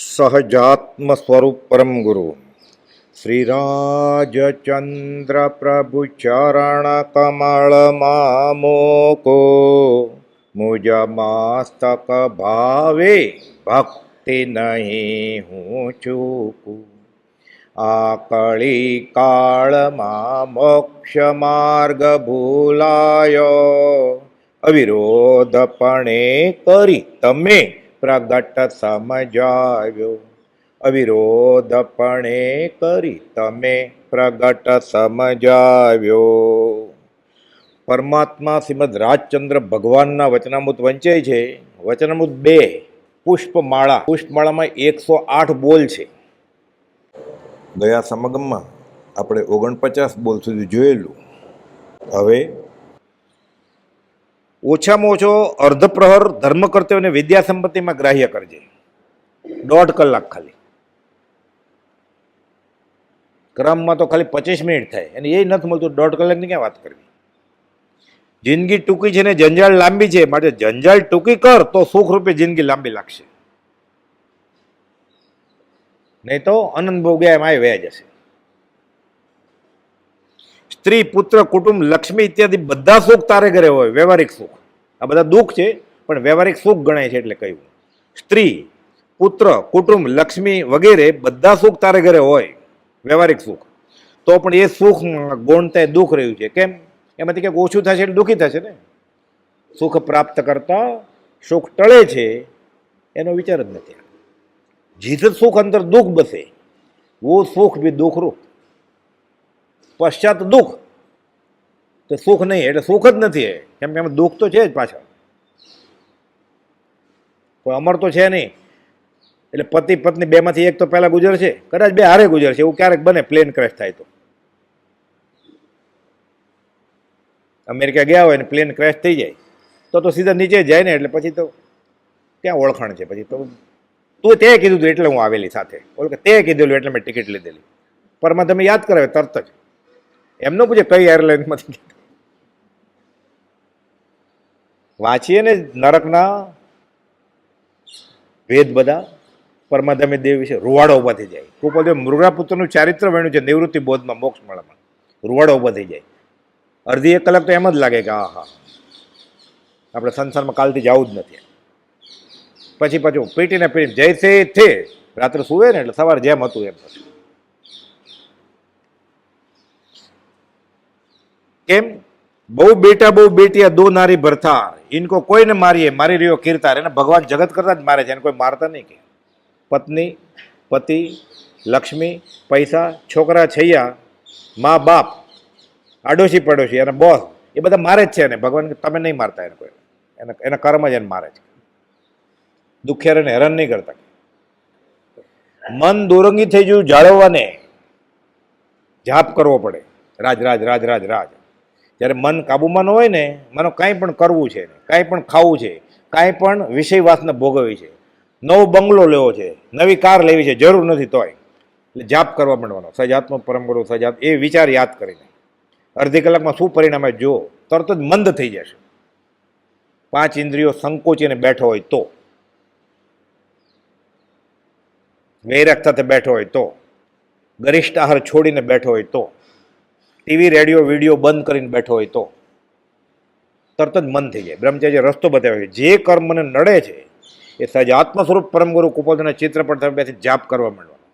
સહજાત્મ સ્વરૂપ પરમ ગુરુ શ્રી રાજચંદ્ર પ્રભુ ચરણ કમળ મામોકો મુજ મસ્તક ભાવે ભક્તિ નહીં હું ચૂકું આ કળી કાળમાં મોક્ષ માર્ગ ભૂલાયો અવિરોધપણે કરી તમે પ્રગટ સમજાવ્યો અવિરોધપણે કરી તમે પ્રગટ સમજાવ્યો. પરમાત્મા શ્રીમદ રાજચંદ્ર ભગવાનના વચનામૃત વંચાય છે. વચનામૃત 2 પુષ્પમાળા. પુષ્પમાળામાં 108 બોલ છે. ગયા સમાગમમાં આપણે 49 બોલ સુધી જોયેલું. હવે ઓછામાં ઓછો અર્ધ પ્રહર ધર્મ કર્તવ્ય અને વિદ્યા સંપત્તિમાં ગ્રાહ્ય કરજે. 1.5 કલાક ખાલી. ક્રમમાં તો ખાલી 25 મિનિટ થાય અને એ નથી મળતું. 1.5 કલાકની ક્યાં વાત કરવી. જિંદગી ટૂંકી છે ને જંજાળ લાંબી છે, માટે જંજાળ ટૂંકી કર તો સુખ રૂપે જિંદગી લાંબી લાગશે. નહીં તો અનંત ભોગ ગયા એમ વયા જશે. સ્ત્રી, પુત્ર, કુટુંબ, લક્ષ્મી ઇત્યાદિ બધા સુખ તારે ઘરે હોય. વ્યવહારિક સુખ, આ બધા દુઃખ છે પણ વ્યવહારિક સુખ ગણાય છે એટલે કહ્યું. સ્ત્રી, પુત્ર, કુટુંબ, લક્ષ્મી વગેરે બધા સુખ તારે ઘરે હોય, વ્યવહારિક સુખ. તો પણ એ સુખ ગૌણતા દુઃખ રહ્યું છે. કેમ? એમાંથી કંઈક ઓછું થશે એટલે દુઃખી થશે ને. સુખ પ્રાપ્ત કરતા સુખ ટળે છે એનો વિચાર જ નથી. જીત સુખ અંતર દુઃખ બસે, વો સુખ ભી દુઃખ રૂપ. પશ્ચાત દુઃખ તો સુખ નહીં, એટલે સુખ જ નથી. કેમ કે એમાં દુઃખ તો છે જ પાછળ. કોઈ અમર તો છે નહીં. એટલે પતિ પત્ની બેમાંથી એક તો પહેલા ગુજરશે, કદાચ બે હારે ગુજરશે. એવું ક્યારેક બને, પ્લેન ક્રેશ થાય તો. અમેરિકા ગયા હોય ને પ્લેન ક્રેશ થઈ જાય તો સીધા નીચે જાય ને, એટલે પછી તો ક્યાં ઓળખાણ છે. પછી તો તું તે કીધું હતું એટલે હું આવેલી સાથે, બોલ કે તે કીધેલું એટલે મેં ટિકિટ લીધેલી. પરમાં તમે યાદ કરાવે તરત જ. એમનો પૂછે કઈ એરલાઇનમાંથી. વાંચીએ ને નરકના વેદ બધા પરમાધમે દેવ વિશે, રૂવાડો ઉભા થઈ જાય. કૃપાદેવ મૃગાપુત્રનું ચારિત્ર વર્ણ્યું છે નિવૃત્તિ બોધમાં, મોક્ષમાળામાં. રૂવાડો ઉભા થઈ જાય. અડધી 1 કલાક તો એમ જ લાગે કે હા હા આપણે સંસારમાં કાલથી જવું જ નથી. પછી પાછું પીટીને પીટી જૈસે થે રાત્રે સુવે ને એટલે સવારે જેમ હતું એમ. કેમ? બહુ બેટિયા દો નારી ભરથાર, ઇનકો કોઈને મારીએ મારી રહ્યો કીર્તાર. એને ભગવાન જગત કરતા જ મારે છે, એને કોઈ મારતા નહીં. કે પત્ની, પતિ, લક્ષ્મી, પૈસા, છોકરા, છૈયા, મા બાપ, આડોશી પડોશી અને બોસ, એ બધા મારે જ છે. અને ભગવાન તમે નહીં મારતા એને કોઈ. એના કર્મ જ એને મારે છે. દુખિયાર એને હેરાન નહીં કરતા. મન દોરંગી થઈ ગયું જાળવવાને જાપ કરવો પડે. રાજ રાજ રાજ રાજ રાજ. જ્યારે મન કાબુમાં ન હોય ને, મને કાંઈ પણ કરવું છે, કાંઈ પણ ખાવું છે, કાંઈ પણ વિષય વાસના ભોગવવી છે, નવો બંગલો લેવો છે, નવી કાર લેવી છે, જરૂર નથી તોય એટલે જાપ કરવા માંડવાનો. સજાત્મ પરમ ગુરુ સજાત, એ વિચાર યાદ કરીને અડધી કલાકમાં શું પરિણામે જો તરત જ મંદ થઈ જશે. 5 ઇન્દ્રિયો સંકોચીને બેઠો હોય તો, વૈરાગ સાથે બેઠો હોય તો, ગરિષ્ઠ આહાર છોડીને બેઠો હોય તો, ટીવી રેડિયો વિડીયો બંધ કરીને બેઠો હોય તો તરત જ મન થઈ જાય. બ્રહ્મચર્ય રસ્તો બતાવે. જે કર્મ મને નડે છે એ સજાત્મ સ્વરૂપ પરમ ગુરુ કુપોલના ચિત્રપટ તમે બેથી જાપ કરવા માંડવાનો.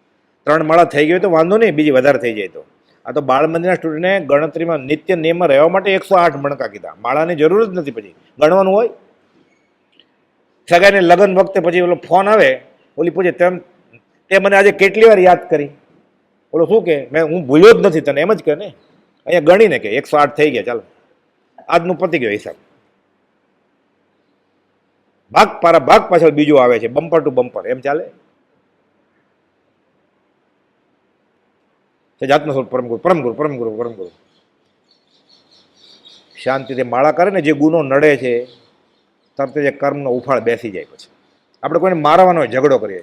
3 માળા થઈ ગયો તો વાંધો નહીં, બીજી વધારે થઈ જાય તો. આ તો બાળ મંદિરના સ્ટુડન્ટને ગણતરીમાં નિત્ય નિયમમાં રહેવા માટે 108 મણકા કીધા. માળાની જરૂર જ નથી. પછી ગણવાનું હોય. સગાઈને લગ્ન વખતે પછી ઓલો ફોન આવે, ઓલી પૂછે તે મને આજે કેટલી વાર યાદ કરી. ઓલો શું કે હું ભૂલ્યો જ નથી તને, એમ જ કે ને. અહીંયા ગણીને કે 108 થઈ ગયા, ચાલો આજનું પતી ગયો હિસાબ. ભાગ પારા ભાગ પાછળ બીજો આવે છે, બમ્પર ટુ બમ્પર, એમ ચાલે. સજાત્મ સ્વરૂપ પરમ ગુરુ પરમ ગુરુ પરમ ગુરુ પરમ ગુરુ. શાંતિથી માળા કરે ને, જે ગુનો નડે છે તરત જ કર્મનો ઉફાળ બેસી જાય. પછી આપણે કોઈને મારવાનો હોય, ઝઘડો કરીએ,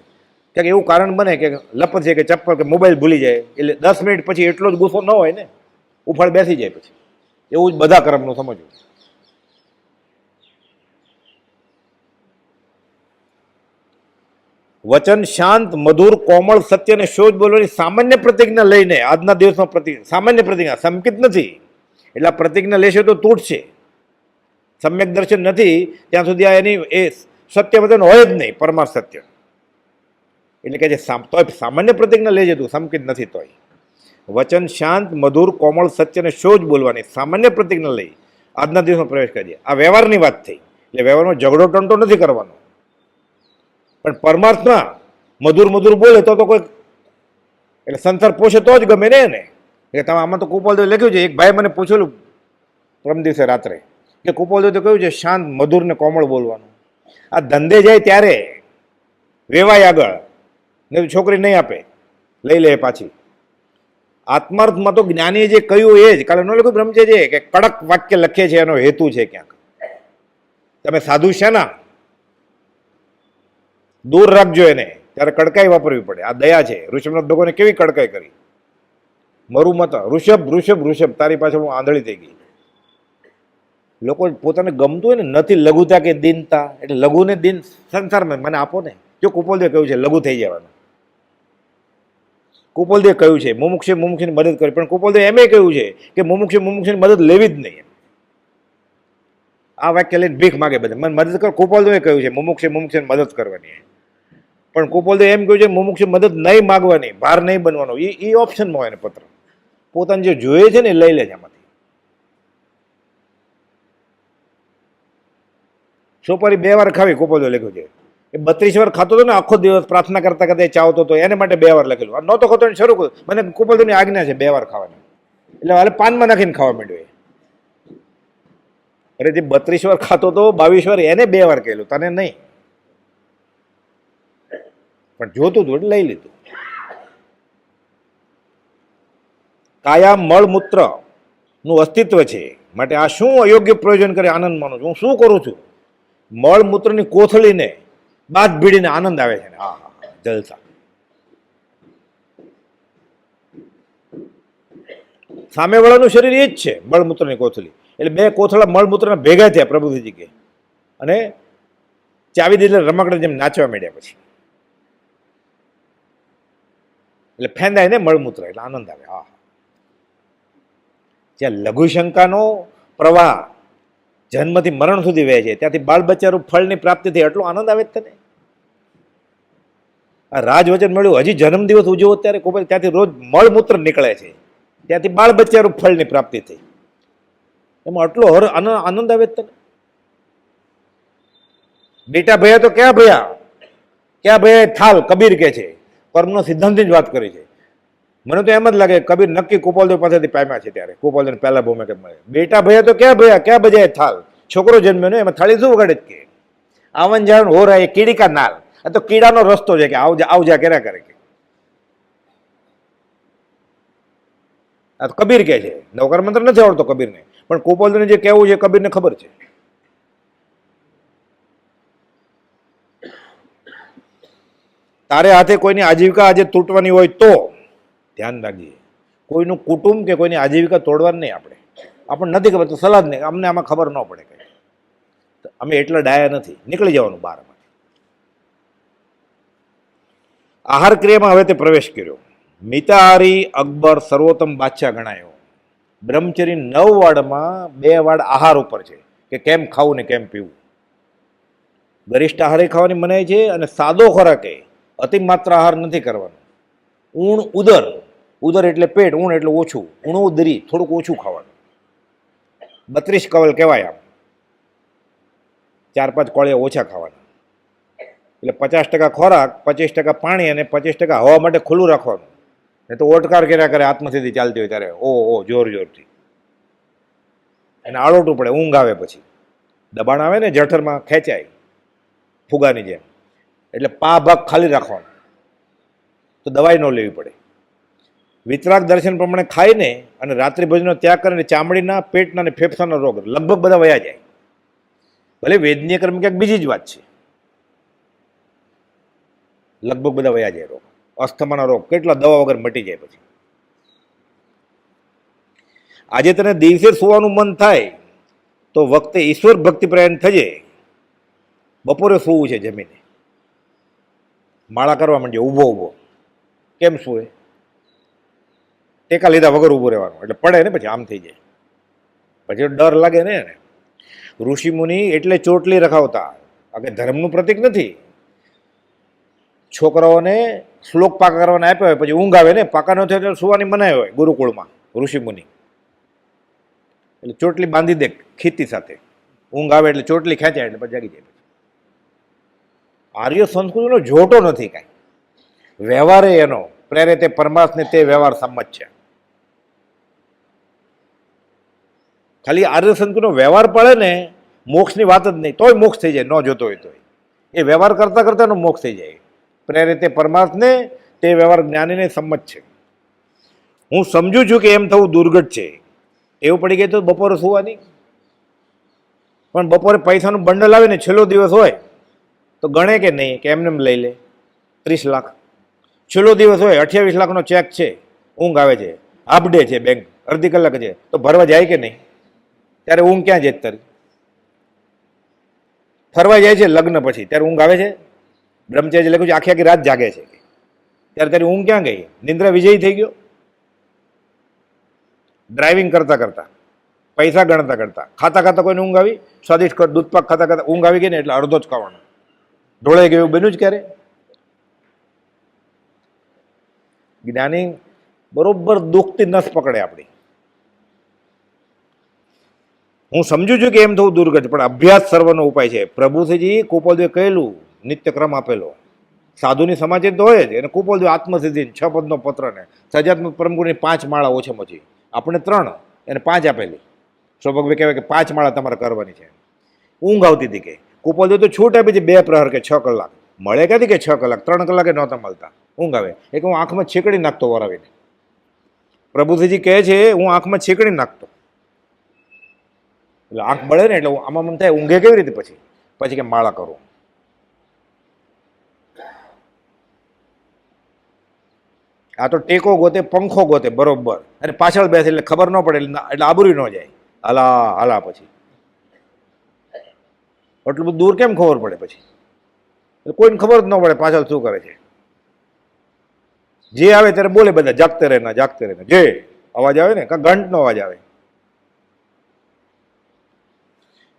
ક્યાંક એવું કારણ બને કે લપત છે કે ચપ્પલ કે મોબાઈલ ભૂલી જાય, એટલે 10 મિનિટ પછી એટલો જ ગુસ્સો ન હોય ને, ઉફાળ બેસી જાય. પછી એવું જ બધા કર્મનું સમજવું. વચન શાંત, મધુર, કોમળ, સત્ય અને શોધ બોલવાની સામાન્ય પ્રતિજ્ઞા લઈને આજના દિવસમાં સામાન્ય પ્રતિજ્ઞા સંકિત નથી, એટલે આ પ્રતિજ્ઞા લેશે તો તૂટશે. સમ્યક દર્શન નથી ત્યાં સુધી આ એની એ સત્ય વચન હોય જ નહીં, પરમાર્થ સત્ય. એટલે કે જે તોય સામાન્ય પ્રતિજ્ઞા લેજે તું, સંકિત નથી તોય. વચન શાંત, મધુર, કોમળ, સત્ય અને શોધ બોલવાની સામાન્ય પ્રતિજ્ઞા લઈ આજના દિવસમાં પ્રવેશ કરીએ. આ વ્યવહારની વાત થઈ, એટલે વ્યવહારમાં ઝઘડો ટંટો નથી કરવાનો. પણ પરમાર્થમાં મધુર મધુર બોલે તો કોઈ એટલે સંસાર પોષે તો જ ગમે ને એને. એટલે તમે આમાં તો કુપોલદેવ લખ્યું છે. એક ભાઈ મને પૂછેલું પરમ દિવસે રાત્રે કે કુપોલદેવ તો કહ્યું છે શાંત, મધુર ને કોમળ બોલવાનું. આ ધંધે જાય ત્યારે વેવાય આગળ, ને છોકરી નહીં આપે, લઈ લે પાછી. આત્માર્થમાં તો જ્ઞાનીએ જે કહ્યું એ જ, કાલે ન લખ્યું બ્રહ્મચર્ય કે કડક વાક્ય લખે છે, એનો હેતુ છે ક્યાંક. તમે સાધુ છે ના દૂર રાખજો એને, ત્યારે કડકાઈ વાપરવી પડે. આ દયા છે. ઋષભનાથ ભગવાને કેવી કડકાઈ કરી. મરું મત ઋષભ ઋષભ ૃષભ તારી પાછળ હું આંધળી થઈ ગઈ. લોકો પોતાને ગમતું હોય ને નથી લઘુતા કે દીનતા, એટલે લઘુ ને દીન સંસારમાં મને આપો ને. જો કુપોલદેવ કહ્યું છે લઘુ થઈ જવાનું. કુપોલદેવ કહ્યું છે મુમુક્ષુની મદદ કરી, પણ કુપોલદેવ એમ કહ્યું છે કે મુમુક્ષુની મદદ લેવી જ નહીં. આ વાક્ય લઈને ભીખ માગે બધા, મને મદદ કર. કુપોલદેવે કહ્યું છે મુમુક્ષુની મદદ કરવાની, પણ કુપોલદેવ એમ કહ્યું છે મુમુક્ષુ મદદ નહીં માગવાની, ભાર નહીં બનવાનો. એ ઓપ્શનમાં હોય ને પત્ર પોતાને જે જોઈએ છે ને લઈ લે છે એમાંથી. સોપારી 2 વાર ખાવી કુપોલદેવ લખ્યું છે. એ 32 વાર ખાતો હતો ને, આખો દિવસ પ્રાર્થના કરતા કરતા ચાવતો હતો, એને માટે 2 વાર લખેલું. નહોતો ખાતો શરૂ કર્યું, મને કુપોલદેવની આજ્ઞા છે 2 વાર ખાવાની, એટલે હાલે પાનમાં નાખીને ખાવા માંડ્યો. અરે જે 32 વાર ખાતો હતો 22 વાર એને 2 વાર કહેલું, તને નહીં. પણ જોતું હતું એટલે લઈ લીધું. કાયા મળમૂત્ર નું અસ્તિત્વ છે, માટે આ શું અયોગ્ય પ્રયોજન કરે આનંદ માનું છું. હું શું કરું છું? મળમૂત્રની કોથળીને બાદ ભીડીને આનંદ આવે છે. હા હા જલસા. સામેવાળાનું શરીર એ જ છે મળમૂત્રની કોથળી. એટલે 2 કોથળા મળમૂત્રના ભેગા થયા પ્રભુજી કે, અને ચાવી દીધે રમકડા જેમ નાચવા માંડ્યા. પછી એટલે ફેંદાય ને મળમૂત્ર, એટલે આનંદ આવે. હા, જ્યાં લઘુશંકાનો પ્રવાહ જન્મથી મરણ સુધી વહે છે, ત્યાંથી બાળ બચ્ચાનું ફળની પ્રાપ્તિ થઈ, એટલો આનંદ આવે તને. આ રાજવચન મળ્યું, હજી જન્મદિવસ ઉજવો ત્યારે ત્યાંથી રોજ મળમૂત્ર નીકળે છે, ત્યાંથી બાળ બચ્ચાનું ફળની પ્રાપ્તિ થઈ. એમાં આટલો આનંદ આવે તને. બેટા ભયા તો ક્યાં ભયા થાલ કબીર કે છે. કર્મનો સિદ્ધાંતની જ વાત કરી છે. મને તો એમ જ લાગે કબીર નક્કી કુપોલદેવ પાસેથી પામ્યા છે. ત્યારે કુપોલદેવ પહેલા ભૂમે કે બેટા ભયા તો ક્યાં ભયા, ક્યાં બજાય થાલ. છોકરો જન્મ્યો ને એમાં થાળી શું વગાડે કે આવન જાણ હો રહા એ કીડી કા નાલ. આ તો કીડાનો રસ્તો છે કે આવજા કર્યા કરે કે. આ તો કબીર કે છે. નવકાર મંત્ર નથી આવડતો કબીરને, પણ કુપોલદેવને જે કહેવું છે કબીરને ખબર છે. તારે હાથે કોઈની આજીવિકા આજે તૂટવાની હોય તો ધ્યાન રાખજે. કોઈનું કુટુંબ કે કોઈની આજીવિકા તોડવાની નહીં. આપણને નથી ખબર તો સલાહ જ નહીં, અમને આમાં ખબર ન પડે કંઈ, અમે એટલા ડાયા નથી. નીકળી જવાનું બહારમાં. આહાર ક્રિયામાં હવે તે પ્રવેશ કર્યો. મિતાહારી અકબર સર્વોત્તમ બાદશાહ ગણાયો. બ્રહ્મચર્ય 9 વાડમાં 2 વાડ આહાર ઉપર છે કે કેમ ખાવું ને કેમ પીવું. ગરિષ્ઠ આહારે ખાવાની મનાય છે, અને સાદો ખોરાક અતિ માત્ર આહાર નથી કરવાનો. ઊણ ઉદર એટલે પેટ, ઊણ એટલે ઓછું, ઊણું ઉદરી થોડુંક ઓછું ખાવાનું. 32 કવલ કહેવાય. આમ 4-5 કોળિયા ઓછા ખાવાના. એટલે 50% ખોરાક, 25% પાણી અને 25% હવા માટે ખુલ્લું રાખવાનું. નહીં તો ઓટકાર કર્યા કરે આત્મસિદ્ધિ ચાલતી હોય ત્યારે ઓ જોરથી એને આળોટું પડે, ઊંઘ આવે, પછી દબાણ આવે ને જઠરમાં ખેંચાય ફુગાની જેમ. એટલે ભાગ ખાલી રાખવાનો, તો દવાઈ ન લેવી પડે. વિતરાગ દર્શન પ્રમાણે ખાઈને અને રાત્રિ ભોજનનો ત્યાગ કરીને ચામડીના, પેટના અને ફેફસાના રોગ લગભગ બધા વયા જાય. ભલે વેદનીય કર્મ ક્યાંક બીજી જ વાત છે, લગભગ બધા વયા જાય રોગ. અસ્થમાના રોગ કેટલા દવા વગર મટી જાય. પછી આજે તને દિવસે સુવાનું મન થાય તો વખતે ઈશ્વર ભક્તિ પ્રયાણ થજે. બપોરે સુવું છે જમીને. માળા કરવા માંડ્યો ઊભો ઊભો. કેમ શું એ ટેકા લીધા વગર ઊભું રહેવાનું, એટલે પડે ને પછી આમ થઈ જાય, પછી ડર લાગે ને એને. ઋષિમુનિ એટલે ચોટલી રખાવતા, આ કે ધર્મનું પ્રતીક નથી. છોકરાઓને શ્લોક પાકા કરવાના આપ્યા હોય, પછી ઊંઘ આવે ને, પાકા ન થાય તો સુવાની મનાય હોય ગુરુકુળમાં ઋષિમુનિ. એટલે ચોટલી બાંધી દે ખીતી સાથે, ઊંઘ આવે એટલે ચોટલી ખેંચાય એટલે પછી જાગી જાય. આર્ય સંસ્કૃતિનો જોટો નથી કાંઈ, વ્યવહારે એનો પ્રેરે તે પરમાર્થને તે વ્યવહાર સંમત છે. ખાલી આર્ય સંસ્કૃતિનો વ્યવહાર પડે ને, મોક્ષની વાત જ નહીં, તોય મોક્ષ થઈ જાય, ન જોતો હોય તોય. એ વ્યવહાર કરતા કરતા એનો મોક્ષ થઈ જાય. પ્રેરે તે પરમાર્થને તે વ્યવહાર જ્ઞાનીને સંમત છે. હું સમજુ છું કે એમ થવું દુર્ઘટ છે. એવું પડી ગઈ તો બપોરે સુવાની, પણ બપોરે પૈસાનું બંડલ આવે ને, છેલ્લો દિવસ હોય તો ગણે કે નહીં કે એમને લઈ લે 30 લાખ. છેલ્લો દિવસ હોય 28 લાખનો ચેક છે, ઊંઘ આવે છે, હાફ ડે છે, બેંક અડધી કલાક છે, તો ભરવા જાય કે નહીં? ત્યારે ઊંઘ ક્યાં જાય? તારી ફરવા જાય છે લગ્ન પછી, ત્યારે ઊંઘ આવે છે? બ્રહ્મચર્ય લખ્યું છે આખી આખી રાત જાગે છે, ત્યારે તારી ઊંઘ ક્યાં ગઈ? નિંદ્રા વિજયી થઈ ગયો. ડ્રાઇવિંગ કરતા કરતા, પૈસા ગણતા કરતા, ખાતા ખાતા કોઈને ઊંઘ આવી? સ્વાદિષ્ટ દૂધપાક ખાતા ખાતા ઊંઘ આવી ગઈ ને, એટલે અડધો જ ખાવાનો, ઢોળાઈ ગયું, એવું બન્યું જ ક્યારે? જ્ઞાની બરોબર દુઃખથી નસ પકડે આપણી. હું સમજુ છું કે એમ થવું દુર્ગત, પણ અભ્યાસ સર્વનો ઉપાય છે. પ્રભુશ્રીજી કુપોલદેવે કહેલું, નિત્યક્રમ આપેલો, સાધુની સમાજ તો હોય જ. એને કુપોલદેવ આત્મસિદ્ધિ 6 પદનો પત્ર ને સજાત્મક પરમગુરુની 5 માળા ઓછામાં ઓછી, આપણે 3, એને 5 આપેલી. સૌભાગ્ય કહેવાય કે 5 માળા તમારે કરવાની છે. ઊંઘ આવતી હતી કે કુપોલદેવ તો છૂટ આપી છે 2 પ્રહર કે 6 કલાક. મળે ક્યાંથી કે 6 કલાક? 3 કલાકે નહોતા મળતા. ઊંઘ આવે એ કે હું આંખમાં છીકડી નાખતો વરાવીને. પ્રભુશ્રીજી કહે છે હું આંખમાં છીકડી નાખતો, એટલે આંખ બળે ને, એટલે આમાં મન થાય ઊંઘે કેવી રીતે? પછી કે માળા કરું. આ તો ટેકો ગોતે, પંખો ગોતે બરોબર, અને પાછળ બેસે એટલે ખબર ન પડે, એટલે આબરૂ ન જાય. હાલા હાલા પછી એટલું બધું દૂર કેમ ખબર પડે? પછી એટલે કોઈને ખબર જ ન પડે પાછળ શું કરે છે. જે આવે ત્યારે બોલે બધા, જાગતે રહે ના જાગતે રહે, જે અવાજ આવે ને, ઘંટનો અવાજ આવે.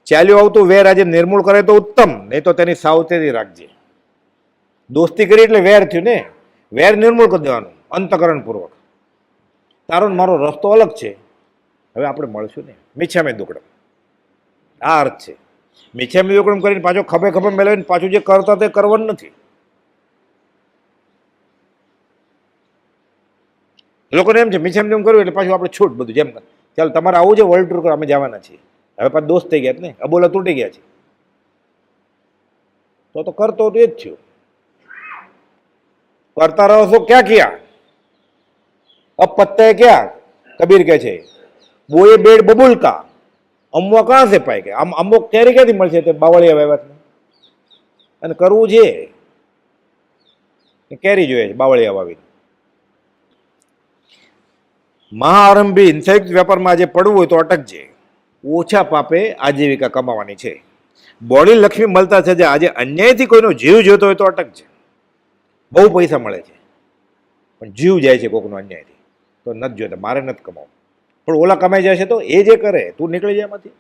ચાલ્યું આવતું વેર આજે નિર્મૂળ કરે તો ઉત્તમ, નહીં તો તેની સાવચેતી રાખજે. દોસ્તી કરી એટલે વેર થયું ને, વેર નિર્મૂળ કરી દેવાનું અંતકરણ પૂર્વક. તારો મારો રસ્તો અલગ છે, હવે આપણે મળશું ને. મિચ્છામી દુક્કડમ, આ અર્થ છે. મિચ્છામી દુક્કડમ કરીને પાછો ખભે ખભે મેળવીને પાછું જે કરતા તે કરવાનું નથી. લોકોને એમ છે મિચ્છામી દુક્કડમ કરવું એટલે પાછું આપણે છૂટ બધું, જેમ ચાલ તમારે આવું છે વર્લ્ડ ટૂર કરવા, અમે જવાના છીએ. હવે પાછા દોસ્ત થઈ ગયા ને, અબોલા તૂટી ગયા છે, તો કરતો તો એ જ થયું. કરતા રહો છો ક્યાં ક્યાં? અબ પત્તે ક્યાં? કબીર કહે છે બોએ બેડ બબુલ કા, અમવા કાં સે પાય કે? આમ અમુક કેરી ક્યાંથી મળશે? તે બાવળિયા વ્યવહારમાં. અને કરવું છે કેરી જોઈએ છે બાવળિયા વાવીને. મહાઆરંભી સંયુક્ત વેપારમાં આજે પડવું હોય તો અટકજે. ઓછા પાપે આજીવિકા કમાવાની છે. બોડી લક્ષ્મી મળતા છે, આજે અન્યાયથી કોઈનો જીવ જોતો હોય તો અટકજે. બહુ પૈસા મળે છે પણ જીવ જાય છે કોઈકનો અન્યાયથી, તો નથી જોતા. મારે નથી કમાવું, પણ ઓલા કમાઈ જાય છે તો એ જે કરે તું નીકળી જાય એમાંથી.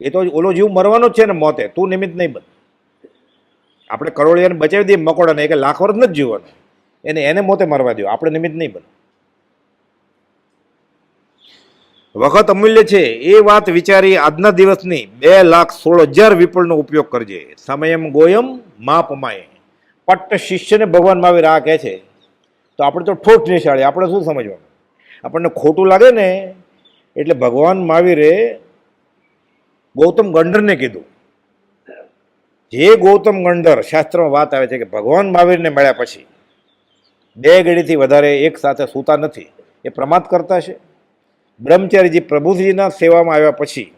એ તો ઓલો જીવ મરવાનો જ છે ને મોતે, તું નિમિત્ત નહીં બન. આપણે કરોડિયાને બચાવી દઈએ મકોડાને, કે લાખ વર્ષ નથી જીવવાનું, એને મોતે મરવા દો, આપણે નિમિત્ત નહીં બન. વખત અમૂલ્ય છે એ વાત વિચારી આજના દિવસની 2,16,000 વિપુલનો ઉપયોગ કરજે. સમયમ ગોયમ માપમાય. પટ્ટ શિષ્યને ભગવાન મહાવીર આ કહે છે તો આપણે તો ઠોઠ નિશાળે, આપણે શું સમજવાનું? આપણને ખોટું લાગે ને, એટલે ભગવાન મહાવીરે ગૌતમ ગંડરને કીધું. જે ગૌતમ ગંડર શાસ્ત્રમાં વાત આવે છે કે ભગવાન મહાવીરને મળ્યા પછી 2 ઘડીથી વધારે એક સાથે સૂતા નથી, એ પ્રમાદ કરતા છે. બ્રહ્મચારીજી પ્રભુજીના સેવામાં આવ્યા પછી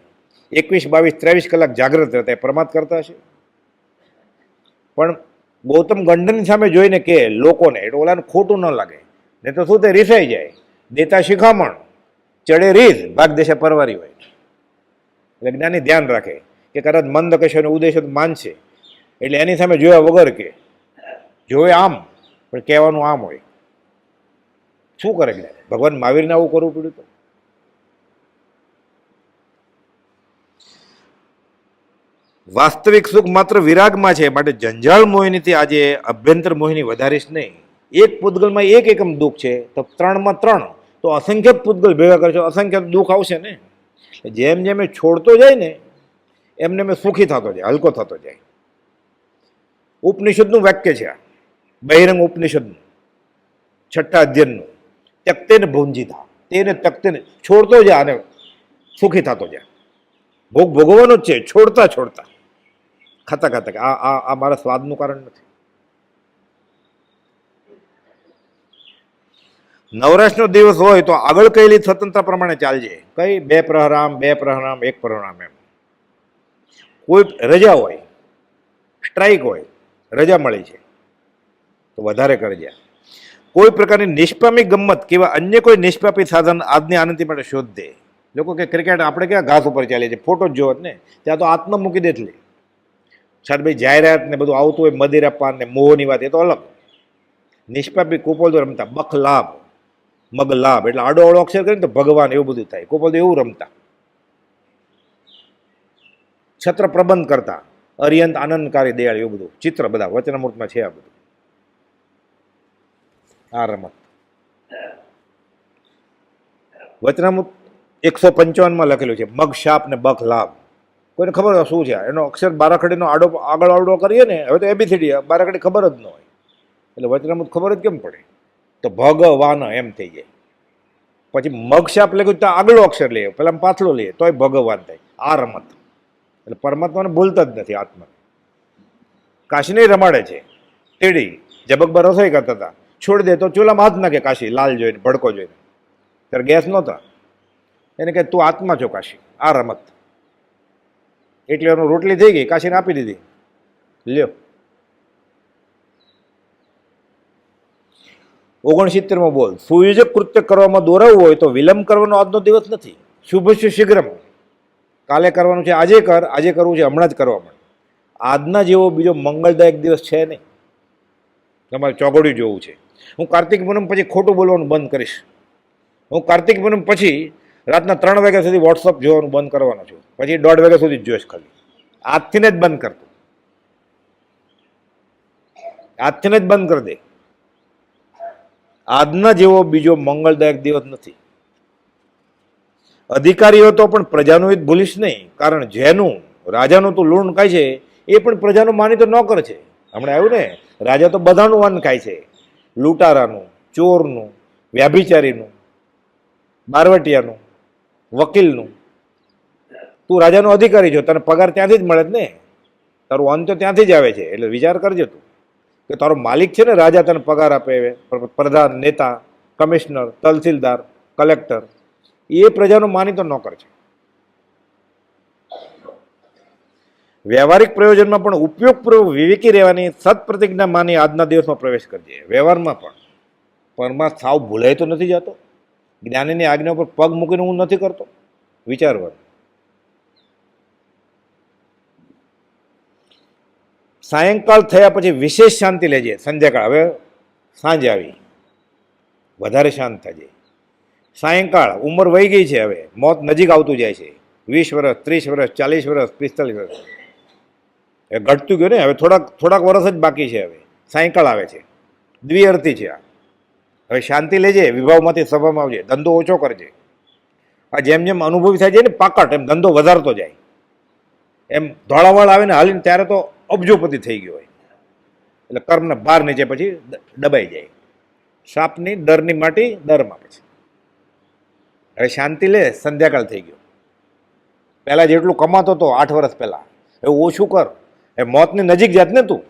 21, 22, 23 કલાક જાગ્રત રહેતા, એ પ્રમાદ કરતા છે. પણ ગૌતમ ગંડરની સામે જોઈને કે લોકોને, એટલે ઓલાને ખોટું ન લાગે, નહીં તો શું તે રીસાઈ જાય. દેતા શિખામણ, ચડે રીસ, ભાગ દેશે પરવારી હોય. એટલે જ્ઞાની ધ્યાન રાખે કે કદાચ મંદ કશો ઉદ્દેશ માનશે, એટલે એની સામે જોયા વગર કે જોવે આમ પણ કહેવાનું આમ હોય. શું કરે એટલે ભગવાન મહાવીરને આવું કરવું પડ્યું? તો વાસ્તવિક સુખ માત્ર વિરાગમાં છે, માટે જંજાળ મોહિનીથી આજે અભ્યંતર મોહિની વધારીશ નહીં. એક પૂતગલમાં એક એકમ દુઃખ છે તો 3માં 3, તો અસંખ્ય પૂતગલ ભેગા કરશો, અસંખ્ય દુઃખ આવશે ને. જેમ જેમ એ છોડતો જાય ને એમને મેં સુખી થતો જાય, હલકો થતો જાય. ઉપનિષદનું વાક્ય છે આ, બહિરંગ ઉપનિષદનું 6ઠ્ઠા અધ્યયનનું. ત્યક્તેને ભુંજીતા, તેને તક્તેને, છોડતો જા અને સુખી થતો જાય. ભોગ ભોગવવાનો જ છે, છોડતા છોડતા, ખાતા ખાતા. આ મારા સ્વાદનું કારણ નથી. નવરાશનો દિવસ હોય તો આગળ કહેલી સ્વતંત્ર પ્રમાણે ચાલજે. કઈ 2 પ્રહરામ, 2 પ્રહરામ, 1 પ્રહરામ એમ. કોઈ રજા હોય, સ્ટ્રાઇક હોય, રજા મળી છે તો વધારે કરજે. કોઈ પ્રકારની નિષ્પામી ગમત કેવા અન્ય કોઈ નિષ્પાપી સાધન આજની આનંદી માટે શોધ દે. લોકો કે ક્રિકેટ આપણે ક્યાં ઘાસ ઉપર ચાલીએ છીએ, ફોટો જ જોવો ને, ત્યાં તો આત્મા મૂકી દે. સાહેબ ભાઈ જાહેરાત ને બધું આવતું હોય, મદિરા પાન ને મોહની વાત, એ તો અલગ. નિષ્પાપી કુપોલ રમતા, બખ લાભ મગ લાભ, એટલે આડો આડો અક્ષર કરીને તો ભગવાન એવું બધું થાય. કુપોલ એવું રમતા. છત્ર પ્રબંધ કરતા, અરિયંત આનંદકારી દયાળ, એવું બધું ચિત્ર બધા વચનામૃતમાં છે. આ બધું આ રમત વચનામૃત 155માં લખેલું છે. મગ શાપ ને બખ લાભ. કોઈને ખબર શું છે એનો અક્ષર બારાખડીનો આડો આગળ આવડો કરીએ ને, હવે તો એબીસીડી બારાખડી ખબર જ ન હોય, એટલે વચનામૃત ખબર જ કેમ પડે? તો ભગવાન એમ થઈ જાય. પછી મગ શાપ લખ્યું તો આગળનો અક્ષર લઈએ, પેલા પાછલો લઈએ તોય ભગવાન થાય. આ રમત એટલે પરમાત્માને ભૂલતા જ નથી. આત્મા કાશીને રમાડે છે. તેડી જબકબર રસોઈ કરતા હતા, છોડી દે તો ચૂલામાં હાથ નાખે કાશી, લાલ જોઈને, ભડકો જોઈને. ત્યારે ગેસ નહોતા, એને કહે તું આત્મા છો કાશી. આ રમત એટલે એનો રોટલી થઈ ગઈ, કાશીને આપી દીધી, લ્યો. 69માં બોલ. સુયોજક કૃત્ય કરવામાં દોરાવવું હોય તો વિલંબ કરવાનો આજનો દિવસ નથી. શુભસ્ય શીઘ્રમ, કાલે કરવાનું છે, આજે કર, આજે કરવું છે, હમણાં જ કરવા માંડ. આજના જેવો બીજો મંગળદાયક દિવસ છે નહીં. તમારે ચોગડિયું જોવું છે. હું કાર્તિક પૂનમ પછી ખોટું બોલવાનું બંધ કરીશ. હું કાર્તિક પૂનમ પછી રાતના 3 વાગ્યા સુધી વોટ્સઅપ જોવાનું બંધ કરવાનો છું. પછી 1:30 વાગ્યા સુધી જ જોઈશ ખાલી. આજથી જ બંધ કરતો, આજથી જ બંધ કરી દે. આજના જેવો બીજો મંગળદાયક દિવસ નથી. અધિકારીઓ તો પણ પ્રજાનું હિત ભૂલીશ નહીં, કારણ જેનું રાજાનું તો લૂણ ખાય છે એ પણ પ્રજાનું માની તો નોકર છે. હમણાં આવ્યું ને, રાજા તો બધાનું અન્ન ખાય છે, લૂંટારાનું, ચોરનું, વ્યાભિચારીનું, બારવટિયાનું, વકીલનું. તું રાજાનો અધિકારી છો, તને પગાર ત્યાંથી જ મળે જ ને, તારું અન્ન તો ત્યાંથી જ આવે છે. એટલે વિચાર કરજે તું કે તારો માલિક છે ને, રાજા તને પગાર આપે, પ્રધાન, નેતા, કમિશનર, તહસીલદાર, કલેક્ટર, એ પ્રજાનો માનીતો નોકર છે. વ્યવહારિક પ્રયોજનમાં પણ ઉપયોગપૂર્વક વિવેકી રહેવાની સત્પ્રતિજ્ઞા માની આજના દિવસમાં પ્રવેશ કરજે. વ્યવહારમાં પણ પરમાર્થ સાવ ભૂલાય તો નથી જતો. જ્ઞાનીની આજ્ઞા ઉપર પગ મૂકીને હું નથી કરતો. વિચારવાનું. સાયંકાળ થયા પછી વિશેષ શાંતિ લેજે. સંધ્યાકાળ, હવે સાંજ આવી, વધારે શાંત થજે. સાયંકાળ, ઉંમર વહી ગઈ છે, હવે મોત નજીક આવતું જાય છે. 20 વર્ષ, 30 વર્ષ, 40 વર્ષ, 45 વર્ષ, એ ઘટતું ગયું ને. હવે થોડાક વર્ષ જ બાકી છે. હવે સાયંકાળ આવે છે, દ્વિઅર્થી છે આ. હવે શાંતિ લેજે, વિભાવમાંથી સભામાં આવજે, ધંધો ઓછો કરજે. આ જેમ જેમ અનુભવી થાય છે ને પાકટ, એમ ધંધો વધારતો જાય. એમ ધોળાવાળ આવે ને હાલીને ત્યારે તો અબજોપતિ થઈ ગયો હોય. એટલે કર્મને બહાર નીચે પછી દબાઈ જાય. સાપની દરની માટી દરમાં પછી. હવે શાંતિ લે, સંધ્યાકાળ થઈ ગયો. પહેલાં જેટલું કમાતો હતો 8 વર્ષ પહેલાં, એવું ઓછું કર. એ મોતની નજીક જાત ને તું.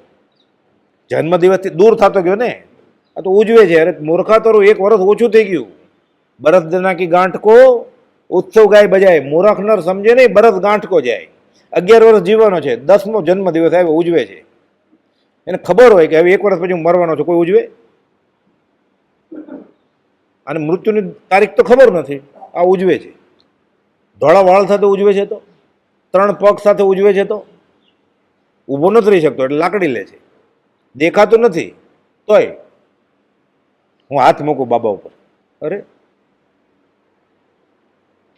જન્મદિવસથી દૂર થતો ગયો ને. આ તો ઉજવે છે. અરે મૂર્ખા તારું 1 વર્ષ ઓછું થઈ ગયું. બરસ દના કી ગાંઠ કો ઉત્સવ ગાય બજાય. મૂર્ખ નર સમજે નહીં, બરસ ગાંઠ કો જાય. 11 વર્ષ જીવવાનો છે, 10મો જન્મદિવસ આવ્યો, ઉજવે છે. એને ખબર હોય કે હવે 1 વર્ષ પછી હું મરવાનો છું, કોઈ ઉજવે? અને મૃત્યુની તારીખ તો ખબર નથી, આ ઉજવે છે. ધોળા વાળ સાથે ઉજવે છે, તો 3 પગ સાથે ઉજવે છે, તો ઊભો નથી રહી શકતો એટલે લાકડી લે છે. દેખાતું નથી તોય હું હાથ મૂકું બાબા ઉપર, અરે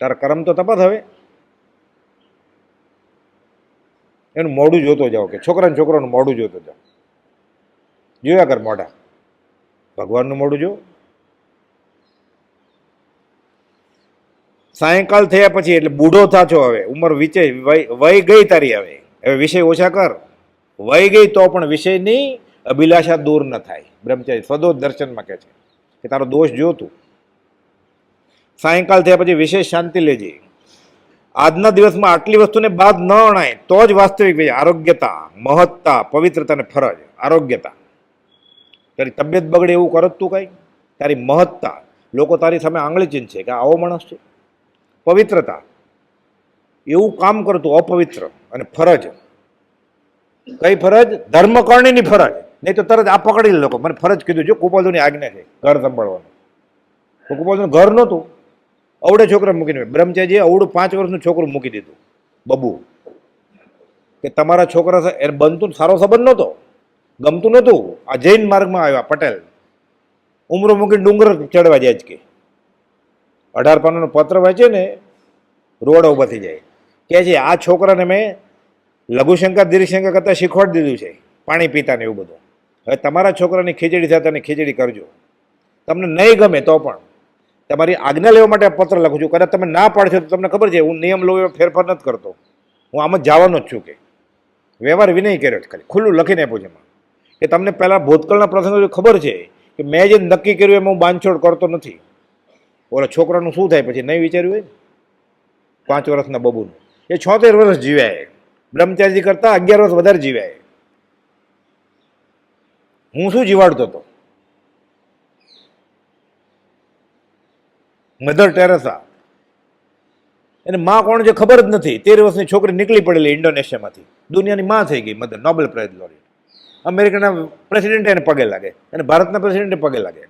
તારા કરમ તો તપાસ. હવે એનું મોઢું જોતો જાઓ, કે છોકરાનું મોઢું જોતો જાઓ, જોયા કર મોઢા, ભગવાનનું મોઢું જો. સાયંકાલ થયા પછી એટલે બૂઢો થાચો, હવે ઉંમર વિચે વય ગઈ તારી, હવે વિષય ઓછા કર. વય ગઈ તો પણ વિષયની અભિલાષા દૂર ન થાય. બ્રહ્મચારી સ્વદોષ દર્શનમાં કહે છે કે તારો દોષ જોતું. સાયંકાલ થયા પછી વિશેષ શાંતિ લેજે. આજના દિવસમાં આટલી વસ્તુને બાદ ન અણાય તો જ વાસ્તવિક આરોગ્યતા, મહત્તા, પવિત્રતા અને ફરજ. આરોગ્યતા, તારી તબિયત બગડે એવું કરત તું કઈ? તારી મહત્તા, લોકો તારી સામે આંગળી ચીંધે છે કે આવો માણસ છે. પવિત્રતા, એવું કામ કરતું અપવિત્ર. અને ફરજ, કઈ ફરજ? ધર્મકર્ણીની ફરજ. નહીં તો તરત આ પકડી લે લોકો, મને ફરજ કીધું. જો કુપાલની આજ્ઞા છે ઘર સંભાળવાનું, તો કુપાલનું ઘર નહોતું, અવડે છોકરા મૂકીને બ્રહ્મચારીએ અવડું 5 વર્ષનું છોકરું મૂકી દીધું, બબુ. કે તમારા છોકરા એને બનતું સારો સંબંધ નહોતો, ગમતું નહોતું. આ જૈન માર્ગમાં આવ્યા પટેલ, ઉમરો મૂકીને ડુંગર ચડવા જાય જ કે 18 પાનાનો પત્ર વાંચે ને રોડ ઉભા થઈ જાય. કે છે આ છોકરાને મેં લઘુશંકા દીર્ઘશંકા કરતાં શીખવાડી દીધું છે, પાણી પીતા ને એવું બધું. હવે તમારા છોકરાની ખીચડી સાથે અને ખીચડી કરજો. તમને નહીં ગમે તો પણ તમારી આજ્ઞા લેવા માટે પત્ર લખું છું. કદાચ તમે ના પાડશો તો તમને ખબર છે હું નિયમ લઉં એમાં ફેરફાર નથી કરતો. હું આમ જ જવાનો જ છું. કે વ્યવહાર વિનય કર્યો છે, ખાલી ખુલ્લું લખીને આપ્યું છે એમાં કે તમને પહેલાં ભૂતકાળના પ્રસંગો ખબર છે કે મેં જે નક્કી કર્યું એમાં હું બાંધછોડ કરતો નથી. ઓલા છોકરાનું શું થાય પછી નહીં વિચાર્યું હોય ને? 5 વર્ષના બબુનું એ 76 વર્ષ જીવ્યા, બ્રહ્મચારી કરતાં 11 વર્ષ વધારે જીવ્યા. હું શું જીવાડતો હતો? મધર ટેરેસા, એને માં કોણ છે ખબર જ નથી. 13 વર્ષની છોકરી નીકળી પડેલી ઇન્ડોનેશિયામાંથી, દુનિયાની માં થઈ ગઈ મધર, નોબેલ પ્રાઇઝ લોરેટ. અમેરિકાના પ્રેસિડેન્ટ એને પગે લાગે, અને ભારતના પ્રેસિડેન્ટે પગે લાગે.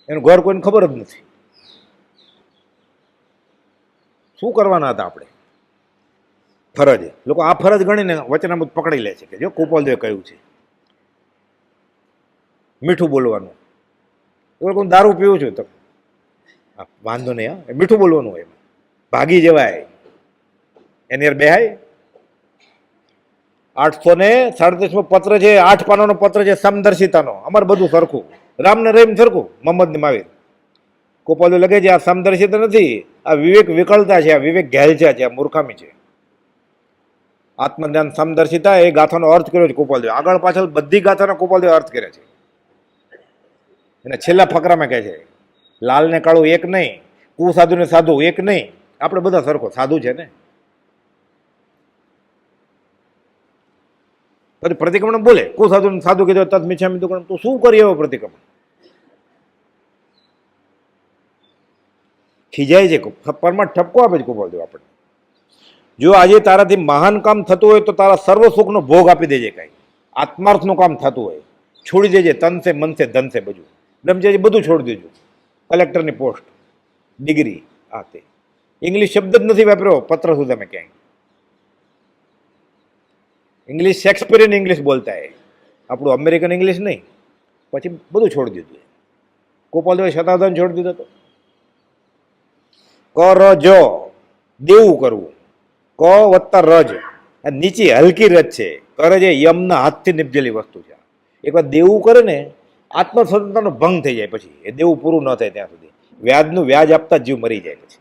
એનું ઘર કોઈને ખબર જ નથી. શું કરવાના હતા આપણે? ફરજ. લોકો આ ફરજ ગણીને વચનામૃત પકડી લે છે કે જો કુપાલદેવે કહ્યું છે મીઠું બોલવાનું. એ લોકો દારૂ પીવું છું તો વાંધો નહીં, હા મીઠું બોલવાનું હોય, ભાગી જવાય, એની યાર બેહાય. 837મો પત્ર છે, 8 પાનાનો પત્ર છે સમદર્શિતાનો. અમારે બધું સરખું, રામને રહીમ સરખું, મોહમ્મદને મહાવીર. કુપાલદેવ લગે છે આ સમદર્શિતા નથી, આ વિવેક વિકળતા છે, આ વિવેક ઘેલછા છે, આ મૂર્ખામી છે. આત્મજ્ઞાન સમદર્શિતા એ ગાથાનો અર્થ કર્યો છે કુપાલદેવ. આગળ પાછળ બધી ગાથાનો કુપાલદેવ અર્થ કરે છે. અને છેલ્લા ફકરામાં કહે છે લાલ ને કાળું એક નહીં, કુસાધુ ને સાધુ એક નહીં, આપણે બધા સરખો સાધુ છે ને. પછી પ્રતિક્રમણ બોલે, કુસાધુ ને સાધુ કીધો તદ મિચ્છામિ દુક્કડમ. તું શું કરી એવો પ્રતિક્રમણ? ખીજાય છે, પરમાં ઠપકો આપે છે કુપાલદેવ આપણને. જો આજે તારાથી મહાન કામ થતું હોય તો તારા સર્વ સુખનો ભોગ આપી દેજે. કાંઈ આત્માર્થનું કામ થતું હોય છોડી દેજે, તન સે મન સે ધન સે બધું. બ્રહ્મચારી બધું છોડી દેજો. કલેક્ટરની પોસ્ટ, ડિગ્રી, આ તે. ઇંગ્લિશ શબ્દ જ નથી વાપર્યો પત્ર સુધી તમે ક્યાંય. ઇંગ્લિશ શેક્સપિયરિયન ઇંગ્લિશ બોલતા હે, આપણું અમેરિકન ઇંગ્લિશ નહીં. પછી બધું છોડી દીધું. કુપાલદેવે શતાવધાન છોડી દીધો હતો. ક ર જ દેવું કરવું, ક વત્તા રજ, આ નીચી હલકી રજ છે. કરે છે યમના હાથથી નિપજેલી વસ્તુ છે. એકવાર દેવું કરે ને આત્મ સ્વતંત્રતાનો ભંગ થઈ જાય. પછી એ દેવું પૂરું ન થાય ત્યાં સુધી વ્યાજનું વ્યાજ આપતા જીવ મરી જાય. પછી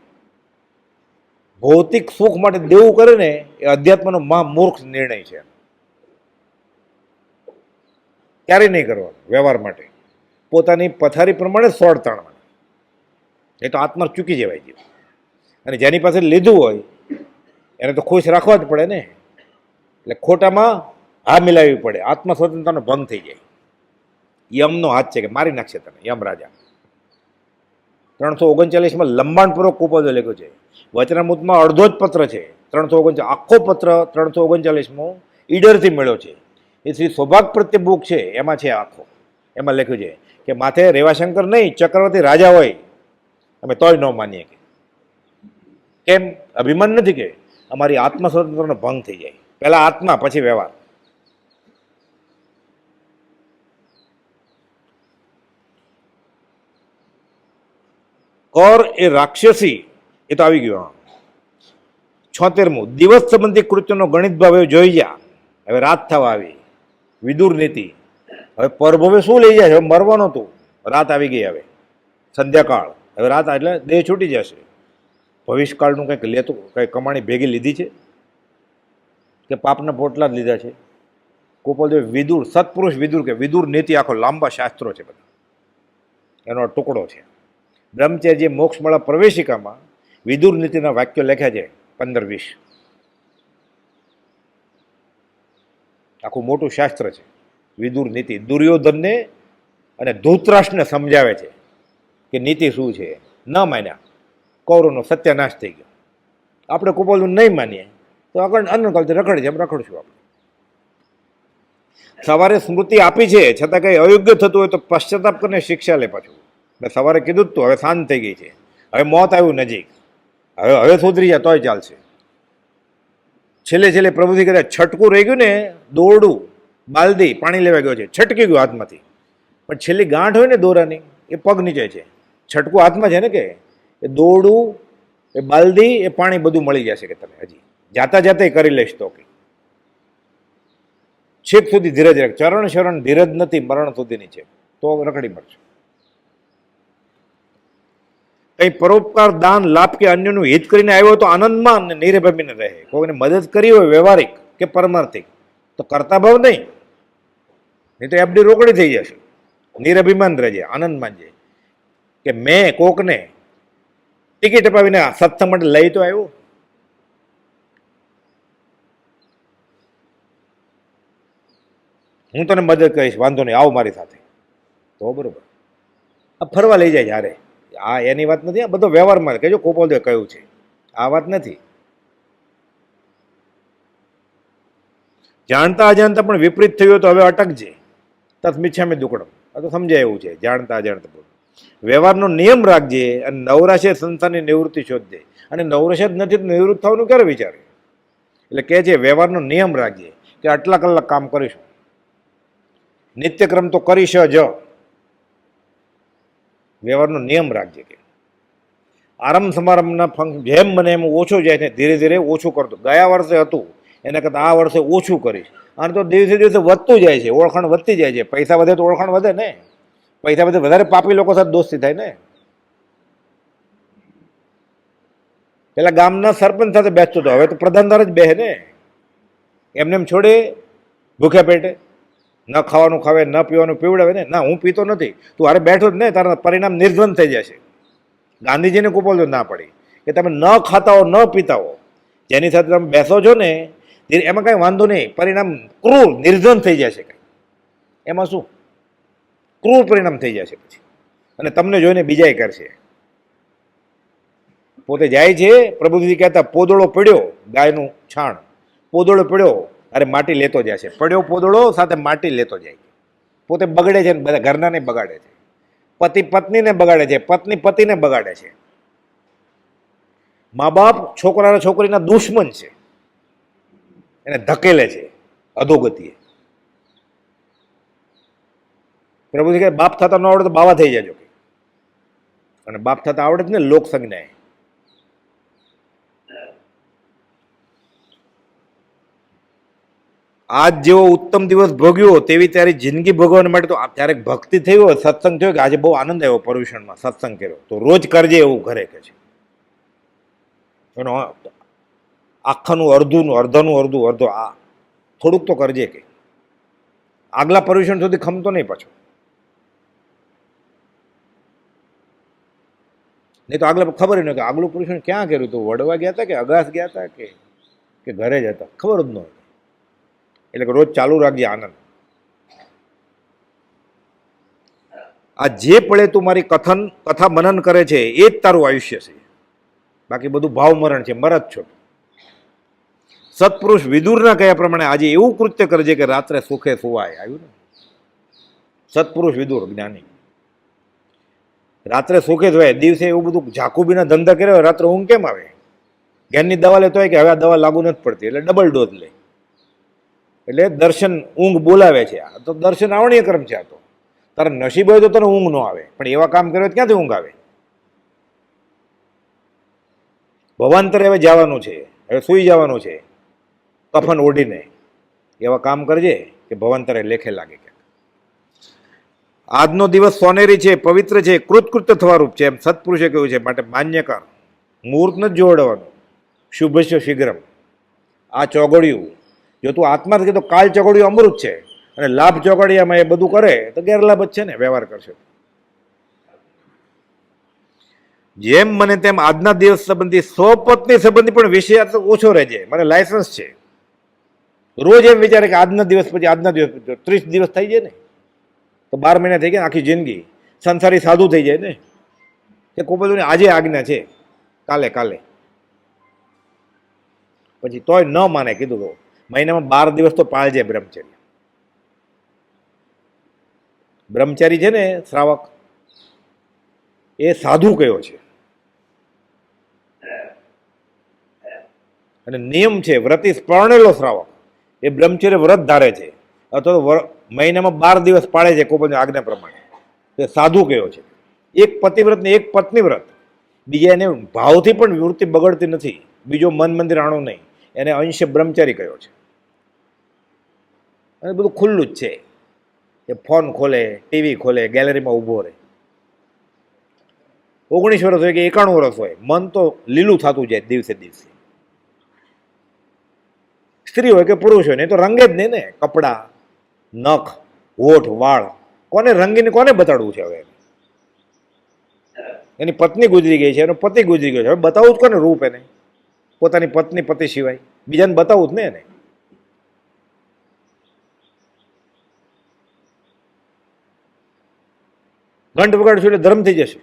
ભૌતિક સુખ માટે દેવું કરે ને એ અધ્યાત્મનો મહામૂર્ખ નિર્ણય છે. ક્યારેય નહીં કરવાનું વ્યવહાર માટે. પોતાની પથારી પ્રમાણે સોળ તાણવાનું. એ તો આત્મા ચૂકી જવાય જીવ. અને જેની પાસે લીધું હોય એને તો ખુશ રાખવા જ પડે ને. એટલે ખોટામાં હા મિલાવવી પડે. આત્મ સ્વતંત્રતાનો ભંગ થઈ જાય. યમનો હાથ છે કે મારી નાખશે તને યમ રાજા. 339માં લંબાણપૂર્વક કુપાલદેવે લખ્યો છે. વચનામૃતમાં અડધો જ પત્ર છે. 339 આખો પત્ર 339માં ઈડરથી મળ્યો છે. એ શ્રી સૌભાગ્ય પ્રત્યે બુક છે, એમાં છે આખો. એમાં લખ્યું છે કે માથે રેવાશંકર નહીં ચક્રવર્તી રાજા હોય અમે તોય ન માનીએ. કેમ? અભિમાન નથી કે અમારી આત્મ સ્વતંત્રનો ભંગ થઈ જાય. પહેલા આત્મા પછી વ્યવહાર. કર એ રાક્ષસી, એ તો આવી ગયું. 76મું, દિવસ સંબંધી કૃત્યનો ગણિત ભાવ હવે જોઈ જા. હવે રાત થવા આવી, વિદુર નીતિ. હવે પરભવે શું લઈ જાય? હવે મરવાનું હતું, રાત આવી ગઈ. હવે સંધ્યાકાળ, હવે રાત એટલે દેહ છૂટી જશે. ભવિષ્યકાળનું કંઈક લેતું, કંઈ કમાણી ભેગી લીધી છે કે પાપના પોટલા જ લીધા છે? ગોપાલદેવ વિદુર, સત્પુરુષ વિદુર કે વિદુર નીતિ, આખો લાંબા શાસ્ત્રો છે બધા, એનો ટુકડો છે. બ્રહ્મચર્ય મોક્ષમાળા પ્રવેશિકામાં વિદુર નીતિના વાક્યો લખ્યા છે 15-20. આખું મોટું શાસ્ત્ર છે વિદુર નીતિ. દુર્યોધનને અને ધૃતરાષ્ટ્રને સમજાવે છે કે નીતિ શું છે. ન માન્યા, કૌરવનો સત્યાનાશ થઈ ગયો. આપણે ગોપાલનું નહીં માનીએ તો આગળ અનકાલથી રખડે છે, એમ રખડશું આપણે. સવારે સ્મૃતિ આપી છે, છતાં કંઈ અયોગ્ય થતું હોય તો પશ્ચાતાપ કરીને શિક્ષા લે પાછું. મેં સવારે કીધું જ તું, હવે શાંત થઈ ગઈ છે, હવે મોત આવ્યું નજીક, હવે સુધરી જાય તોય ચાલશે. છેલ્લે પ્રભુજી કહેતા છટકું રહી ગયું ને, દોરડું બાલદી પાણી લેવા ગયો છે, છટકી ગયું હાથમાંથી, પણ છેલ્લી ગાંઠ હોય ને દોરાની, એ પગ નીચે છે. છટકું હાથમાં છે ને, કે એ દોરડું, એ બાલદી, એ પાણી બધું મળી જશે કે તમે હજી જાતા જાતે કરી લઈશ તો. કે છેક સુધી ધીરજ રાખ. ચરણ શરણ ધીરજ નથી, મરણ સુધીની છે, તો રખડી મરશે. કંઈ પરોપકાર, દાન, લાભ કે અન્યનું હિત કરીને આવ્યો તો આનંદમાં અને નિર્ભમીને રહે. કોઈને મદદ કરી હોય વ્યવહારિક કે પરમાર્થિક, તો કરતા ભાવ નહીં તો એફડી રોકડી થઈ જશે. નિરભિમાન રહેજે, આનંદમાં છે કે મેં કોકને ટિકિટ અપાવીને સત્સંગ માટે લઈ તો આવ્યો. હું તને મદદ કરીશ, વાંધો નહીં, આવ મારી સાથે, તો બરોબર. આ ફરવા લઈ જાય જ્યારે, આ એની વાત નથી, આ બધો વ્યવહારમાં કહેજો ગોપાલદેવે કહ્યું છે, આ વાત નથી. જાણતા અજાણતા પણ વિપરીત થયું તો હવે અટકજે. તત્મિચ્છામી દુકડમ, આ તો સમજાય એવું છે. જાણતા અજાણતા વ્યવહારનો નિયમ રાખજે, અને નવરાશે સંસારની નિવૃત્તિ શોધજે. અને નવરાશ જ નથી તો નિવૃત્ત થવાનું ક્યારે વિચારે? એટલે કહે છે વ્યવહારનો નિયમ રાખજે કે આટલા કલાક કામ કરીશું, નિત્યક્રમ તો કરીશ જ. વ્યવહારનો નિયમ રાખજે. કે આરંભ સમારંભના ફંક્શન જેમ બને એમ ઓછું જાય છે, ધીરે ધીરે ઓછું કરતો. ગયા વર્ષે હતું એના કરતાં આ વર્ષે ઓછું કરીશ. અને તો દિવસે દિવસે વધતું જાય છે, ઓળખાણ વધતી જાય છે. પૈસા વધે તો ઓળખાણ વધે ને, પૈસા વધે વધારે પાપી લોકો સાથે દોસ્તી થાય ને. પેલા ગામના સરપંચ સાથે બેસતો હતો, હવે તો પ્રધાનદાર જ બેસે ને. એમને એમ છોડે ભૂખ્યા પેટે? ન ખાવાનું ખાવે, ન પીવાનું પીવડાવે ને. ના, હું પીતો નથી, તું હારે બેઠો જ ને, તારા પરિણામ નિર્ધન થઈ જશે. ગાંધીજીને ગોપાલદેવ ના પડી કે તમે ન ખાતા હો, ન પીતા હો, જેની સાથે તમે બેસો છો ને એમાં કાંઈ વાંધો નહીં, પરિણામ ક્રૂર નિર્ધન થઈ જશે. કંઈ એમાં શું? ક્રૂર પરિણામ થઈ જશે પછી, અને તમને જોઈને બીજાય કરશે. પોતે જાય છે, પ્રભુજી કહેતા પોદળો પડ્યો, ગાયનું છાણ, પોદળો પડ્યો, અરે માટી લેતો જાય છે. પડ્યો પોદળો સાથે માટી લેતો જાય. પોતે બગડે છે ને બધા ઘરનાને બગાડે છે. પતિ પત્નીને બગાડે છે, પત્ની પતિને બગાડે છે. મા બાપ છોકરા છોકરીના દુશ્મન છે, એને ધકેલે છે અધોગતિએ. પ્રભુજી કહે બાપ થતા ન આવડે તો બાવા થઈ જજો. અને બાપ થતા આવડે જ ને લોક સંજ્ઞાએ. આજ જેવો ઉત્તમ દિવસ ભોગ્યો તેવી ત્યારે જિંદગી ભોગવવા માટે તો ત્યારે ભક્તિ થઈ હોય, સત્સંગ થયો કે આજે બહુ આનંદ આવ્યો, પર્યુષણમાં સત્સંગ કર્યો, તો રોજ કરજે એવું ઘરે કે છે. એનો આખાનું અડધું અડધો આ થોડુંક તો કરજે. કે આગલા પર્યુષણ સુધી ખમતો નહીં પાછો. નહીં તો આગલા ખબર નહીં કે આગલું પર્યુષણ ક્યાં કર્યું હતું, વડવા ગયા હતા કે અગાસ ગયા હતા કે ઘરે જ હતા, ખબર જ ન હોય. એટલે કે રોજ ચાલુ રાખજે આનંદ. આ જે પડે તું મારી કથા મનન કરે છે એ જ તારું આયુષ્ય છે. બાકી બધું ભાવ મરણ છે, મરજ છો. સત્પુરુષ વિદુરના કહ્યા પ્રમાણે આજે એવું કૃત્ય કરજે કે રાત્રે સુખે સુવાય. આવ્યું ને? સત્પુરુષ વિદુર જ્ઞાની રાત્રે સુખે સુવાય. દિવસે એવું બધું ઝાકુબીના ધંધા કર્યા, રાત્રે ઊંઘ કેમ આવે? ઘેરની દવા લેતો હોય કે હવે આ દવા લાગુ નથી પડતી, એટલે ડબલ ડોઝ લે. એટલે દર્શન ઊંઘ બોલાવે છે. આ તો દર્શન આવણીય કર્મ છે. આ તો તારા નસીબ હોય તો તને ઊંઘ ન આવે, પણ એવા કામ કરે ક્યાંથી ઊંઘ આવે? ભવાંતરે હવે જવાનું છે, હવે સૂઈ જવાનું છે, કફન ઓઢીને એવા કામ કરજે કે ભવાંતરે લેખે લાગે. કે આજનો દિવસ સોનેરી છે, પવિત્ર છે, કૃતકૃત્ય થવારૂપ છે એમ સત્પુરુષે કહ્યું છે. માટે માન્ય કર, મુહૂર્ત નથી જોડવાનું. શુભસ્ય શીઘ્રમ. આ ચોગડિયું જો તું આત્મા કે તો કાલ ચોગડિયું અમૃત છે, અને લાભ ચોગડિયામાં એ બધું કરે તો ગેરલાભ જ છે ને, વ્યવહાર કરશે. જેમ મને તેમ આજના દિવસ સંબંધી સ્વપત્ની સંબંધી પણ વિષય ઓછો રહેજે. મને લાયસન્સ છે. રોજ એમ વિચારે કે આજના દિવસ પછી આજના દિવસ પછી 30 દિવસ થઈ જાય ને તો 12 મહિના થઈ ગયા, આખી જિંદગી સંસારી સાધુ થઈ જાય ને. કે કોઈ બધું આજે આજ્ઞા છે, કાલે કાલે પછી તોય ન માને. કીધું તો મહિનામાં 12 દિવસ તો પાળજે બ્રહ્મચર્ય. બ્રહ્મચારી છે ને શ્રાવક, એ સાધુ કયો છે, અને નિયમ છે. વ્રતી પરણેલો શ્રાવક એ બ્રહ્મચર્ય વ્રત ધારે છે, અથવા મહિનામાં 12 દિવસ પાળે છે કોઈ પણ આજ્ઞા પ્રમાણે, એ સાધુ કયો છે. એક પતિવ્રત ને એક પત્ની વ્રત. બીજા એને ભાવથી પણ વૃત્તિ બગડતી નથી, બીજો મન મંદિર આણું નહીં, એને અંશ બ્રહ્મચારી કયો છે. અને બધું ખુલ્લું જ છે. એ ફોન ખોલે, ટીવી ખોલે, ગેલેરીમાં ઊભો રહે. 19 વર્ષ હોય કે 91 વર્ષ હોય, મન તો લીલું થતું જાય દિવસે દિવસે. સ્ત્રી હોય કે પુરુષ હોય ને, એ તો રંગે જ નહીં ને. કપડા, નખ, હોઠ, વાળ કોને રંગીને કોને બતાડવું છે? હવે એની પત્ની ગુજરી ગઈ છે, એનો પતિ ગુજરી ગયો છે, હવે બતાવું જ કોને રૂપ એને? પોતાની પત્ની પતિ સિવાય બીજાને બતાવું જ ને એને. ઘંટ વગાડશું એટલે ધર્મ થઈ જશે.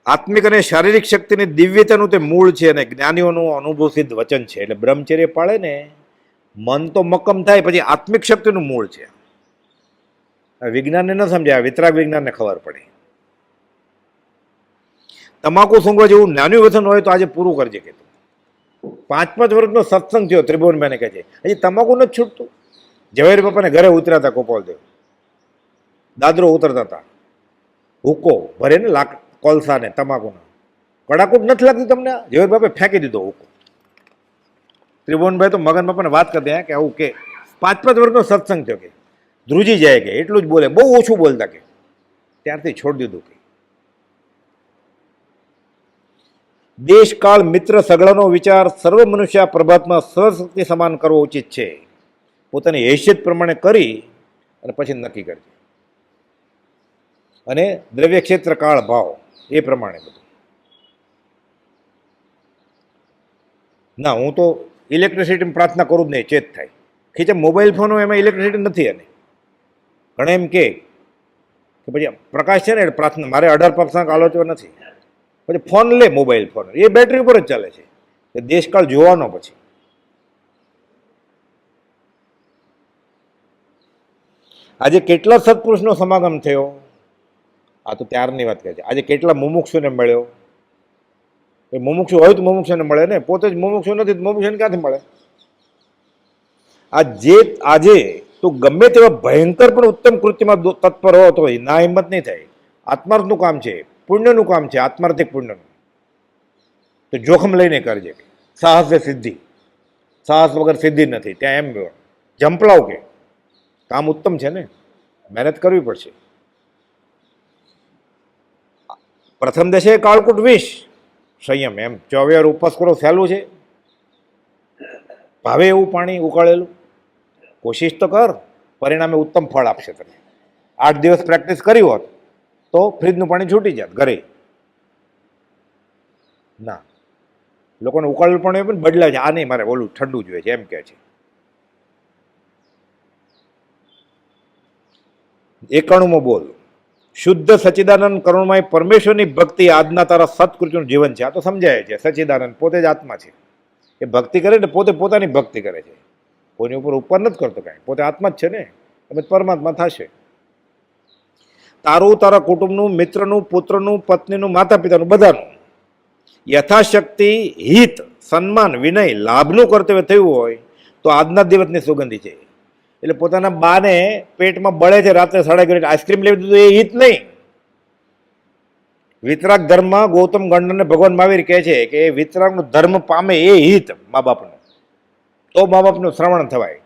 આત્મિક અને શારીરિક શક્તિની દિવ્યતાનું તે મૂળ છે અને જ્ઞાનીઓનું અનુભવ સિદ્ધ વચન છે. એટલે બ્રહ્મચર્ય પાળે ને મન તો મક્કમ થાય, પછી આત્મિક શક્તિનું મૂળ છે. વિજ્ઞાનને ન સમજાય, વિતરાગ વિજ્ઞાનને ખબર પડે. તમાકુ સૂંઘવા જેવું નાનું વ્યસન હોય તો આજે પૂરું કરજે. કે 5 વર્ષનો સત્સંગ થયો, ત્રિભુવનભાઈને કહે છે હજી તમાકુ નથી છૂટતું. ઝવેરી બાપાને ઘરે ઉતર્યા હતા ગોપાલદેવ, દાદરો ઉતરતા હતા, હુક્કો ભરે ને કોલસા ને તમાકુના, કડાકૂટ નથી લાગતી તમને? ઝવેરી બાપે ફેંકી દીધો હુક્કો. ત્રિભુવનભાઈ તો મગન બાપાને વાત કરતા કે આવું કે 5 વર્ષનો સત્સંગ થયો, કે ધ્રુજી જાય, કે એટલું જ બોલે, બહુ ઓછું બોલતા, કે ત્યારથી છોડી દીધું. કે દેશકાળ મિત્ર સગડાનો વિચાર સર્વ મનુષ્ય પ્રભાતમાં સ્વશક્તિ સમાન કરવો ઉચિત છે. પોતાની હેસિયત પ્રમાણે કરી અને પછી નક્કી કરજે. અને દ્રવ્ય ક્ષેત્ર કાળ ભાવ એ પ્રમાણે બધું. ના, હું તો ઇલેક્ટ્રિસિટીમાં પ્રાર્થના કરું જ નહીં, ચેત થાય. ખીચે મોબાઈલ ફોન હોય એમાં ઇલેક્ટ્રિસિટી નથી. અને ઘણા એમ કે પછી પ્રકાશ છે ને પ્રાર્થના, મારે 18% આલોચવા નથી. પછી ફોન લે, મોબાઈલ ફોન એ બેટરી ઉપર જ ચાલે છે. દેશકાળ જોવાનો પછી. આજે કેટલા સત્પુરુષનો સમાગમ થયો, આ તો ત્યારની વાત કહે છે. આજે કેટલા મુમુક્ષુને મળ્યો. એ મુમુક્ષુ હોય તો મુમુક્ષુને મળે ને, પોતે જ મુમુક્ષુ નથી તો મુમુક્ષુને ક્યાંથી મળે? આજે તું ગમે તેવા ભયંકર પણ ઉત્તમ કૃત્યમાં તત્પર હો તો ના હિંમત નહીં થાય. આત્માર્થનું કામ છે, પુણ્યનું કામ છે, આત્માર્થિક પુણ્યનું. તો જોખમ લઈને કરજે. સાહસ એ સિદ્ધિ, સાહસ વગર સિદ્ધિ નથી. ત્યાં એમ જંપલાવ કે કામ ઉત્તમ છે ને, મહેનત કરવી પડશે. પ્રથમ દશે કાળકૂટ વિષ, સંયમ. એમ 24 ઉપવાસ કરો સહેલું છે? ભાવે એવું પાણી ઉકાળેલું, કોશિશ તો કર, પરિણામે ઉત્તમ ફળ આપશે તને. 8 દિવસ પ્રેક્ટિસ કરી હોત તો ફ્રીજનું પાણી છૂટી જાત ઘરે. ના, લોકોને ઉકાળેલું પાણી પણ બદલાય છે. આ નહીં, મારે ઓલું ઠંડુ જોઈએ છે એમ કહે છે. 91મો બોલ. શુદ્ધ સચ્ચિદાનંદ કરુણમય પરમેશ્વરની ભક્તિ આજના તારા સત્કૃત્યનું જીવન છે. આ તો સમજાય છે. સચ્ચિદાનંદ પોતે જ આત્મા છે. એ ભક્તિ કરે ને પોતે પોતાની ભક્તિ કરે છે, કોઈની ઉપર નથી કરતો કાંઈ. પોતે આત્મા જ છે ને, તમે પરમાત્મા થશે. તારું, તારા કુટુંબનું, મિત્રનું, પુત્રનું, પત્નીનું, માતા પિતાનું, બધાનું યથાશક્તિ હિત, સન્માન, વિનય, લાભનું કર્તવ્ય થયું હોય તો આજના દિવસની સુગંધી છે. એટલે પોતાના બાને પેટમાં બળે છે રાત્રે 11:30 આઈસ્ક્રીમ લેવી દીધું, એ હિત નહીં. વિતરાગ ધર્મમાં ગૌતમ ગણને ભગવાન મહાવીર કહે છે કે વિતરાગનો ધર્મ પામે એ હિત મા બાપનો, તો મા બાપનું શ્રવણ થવાય.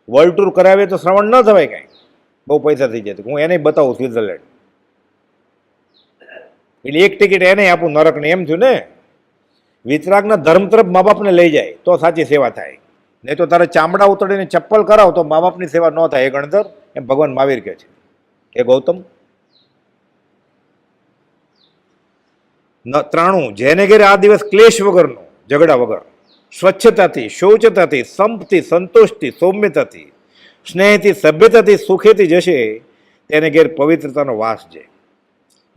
વર્લ્ડ ટૂર કરાવે તો શ્રવણ ન થવાય કાંઈ, બહુ પૈસા થઈ જાય. હું એને બતાવું સ્વિટ્ઝરલેન્ડ, એટલે એક ટિકિટ એને આપું નરકને, એમ થયું ને. વિતરાગના ધર્મ તરફ મા બાપને લઈ જાય તો સાચી સેવા થાય, નહીં તો તારે ચામડા ઉતરીને ચપ્પલ કરાવ તો મા બાપની સેવા ન થાય. એ ગણધર, એમ ભગવાન મહાવીર કહે છે. એ ગૌતમ 93, જેને ઘેરે આ દિવસ ક્લેશ વગરનો, ઝઘડા વગર, સ્વચ્છતાથી, શૌચતાથી, સંપથી, સંતોષથી, સૌમ્યતાથી, સ્નેહથી, સભ્યતાથી, સુખેથી જશે, તેને ઘેર પવિત્રતાનો વાસ છે.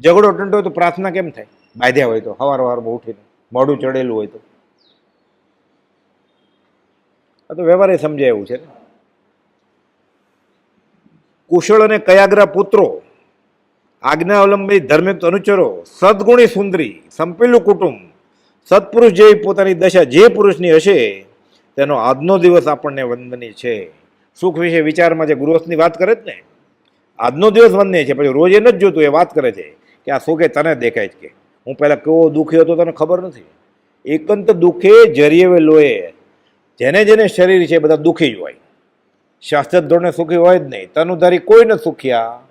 ઝઘડો ટંટો હોય તો પ્રાર્થના કેમ થાય? બાંધ્યા હોય તો, સવારમાં ઉઠીને મોઢું ચડેલું હોય તો. આ તો વ્યવહારે સમજાય એવું છે ને. કુશળ અને કયાગ્રા પુત્રો, આજ્ઞા અવલંબી ધાર્મિક અનુચરો, સદગુણી સુંદરી, સંપેલું કુટુંબ, સત્પુરુષ જેવી પોતાની દશા જે પુરુષની હશે તેનો આજનો દિવસ આપણને વંદનીય છે. સુખ વિશે વિચારમાં જે ગૃહસ્થની વાત કરે જ ને, આજનો દિવસ વંદનીય છે. પછી રોજ એ નથી જોતું, એ વાત કરે છે કે આ સુખે તને દેખાય છે કે હું પહેલાં કેવો દુઃખી હતો તને ખબર નથી. એકંત દુઃખે જરીએ લોહે, જેને જેને શરીર છે બધા દુઃખી જ હોય. શાસ્ત્ર ધોરણે સુખી હોય જ નહીં. તનુધારી કોઈ ન સુખ્યા,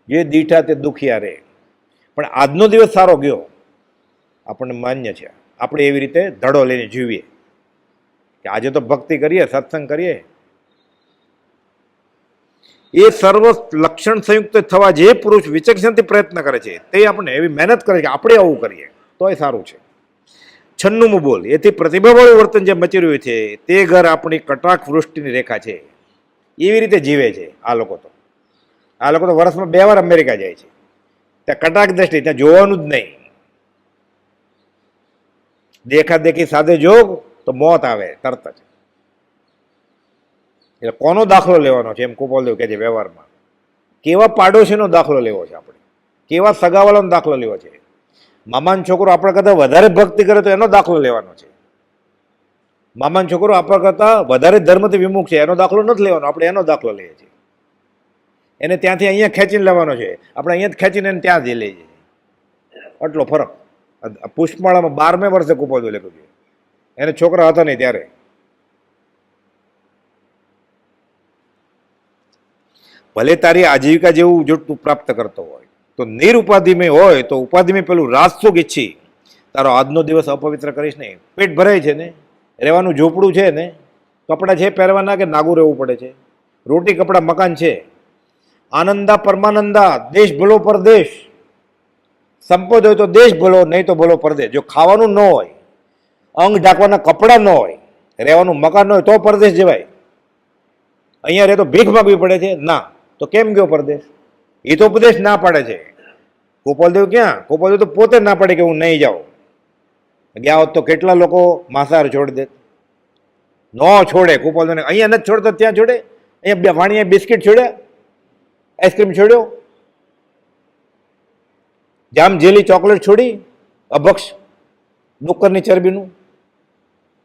જે દીઠા તે દુખિયા રહે. પણ આજનો દિવસ સારો ગયો, આપણને માન્ય છે. આપણે એવી રીતે ધડો લઈને જીવીએ કે આજે તો ભક્તિ કરીએ, સત્સંગ કરીએ. એ સર્વ લક્ષણ સંયુક્ત થવા જે પુરુષ વિચક્ષણથી પ્રયત્ન કરે છે તે આપણે એવી મહેનત કરે છે કે આપણે આવું કરીએ તો એ સારું છે. 96મું બોલ, એથી પ્રતિભાવાળું વર્તન જે મચી રહ્યું છે તે ઘર આપણી કટાક્ષ વૃષ્ટિની રેખા છે. એવી રીતે જીવે છે આ લોકો તો. આ લોકો તો વર્ષમાં 2 વાર અમેરિકા જાય છે. ત્યાં કટાક્ષ દ્રષ્ટિ, ત્યાં જોવાનું જ નહીં. દેખાદેખી સાથે જોગ તો મોત આવે તરત જ. એટલે કોનો દાખલો લેવાનો છે એમ ગોપાલદેવ કહે છે વ્યવહારમાં. કેવા પાડોશીનો દાખલો લેવો છે આપણે, કેવા સગાવાળાનો દાખલો લેવો છે. મામાનો છોકરો આપણા કરતાં વધારે ભક્તિ કરે તો એનો દાખલો લેવાનો છે. મામાનો છોકરો આપણા કરતાં વધારે ધર્મથી વિમુખ છે એનો દાખલો નથી લેવાનો, આપણે એનો દાખલો લઈએ છીએ. એને ત્યાંથી અહીંયા ખેંચીને લેવાનો છે, આપણે અહીંયા જ ખેંચીને એને ત્યાં જ લઈએ છીએ. આટલો ફરક. પુષ્પમાળામાં 12મે વર્ષે ગોપાલદેવ લખ્યું છે. એને છોકરા હતા નહીં ત્યારે. ભલે તારી આજીવિકા જેવું જો તું પ્રાપ્ત કરતો હોય તો નિરુપાધિમય હોય તો ઉપાધિમય પેલું રાજસુખ ઈચ્છી તારો આજનો દિવસ અપવિત્ર કરીશ નહીં. પેટ ભરાય છે ને, રહેવાનું ઝૂંપડું છે ને, કપડાં છે પહેરવાના કે નાગું રહેવું પડે છે, રોટી કપડાં મકાન છે, આનંદા પરમાનંદા, દેશ ભલો પરદેશ. સંપદ હોય તો દેશ ભલો, નહીં તો ભલો પરદેશ. જો ખાવાનું ન હોય, અંગ ઢાંકવાના કપડાં ન હોય, રહેવાનું મકાન ન હોય તો પરદેશ જવાય. અહીંયા રહે તો ભીખ માગવી પડે છે ના, તો કેમ ગયો પરદેશ? એ તો ઉપદેશ ના પાડે છે. ગોપાલદેવ ક્યાં? ગોપાલદેવ તો પોતે ના પાડે કે હું નહીં જાઉં. ગયા હોત તો કેટલા લોકો માંસાહાર છોડી દે. ન છોડે ગોપાલદેવને. અહીંયા નથી છોડતા ત્યાં છોડે. અહીંયા વાણીએ બિસ્કિટ છોડ્યા, આઈસ્ક્રીમ છોડ્યો, જામ જેલી ચોકલેટ છોડી, અભક્ષ ડુક્કરની ચરબીનું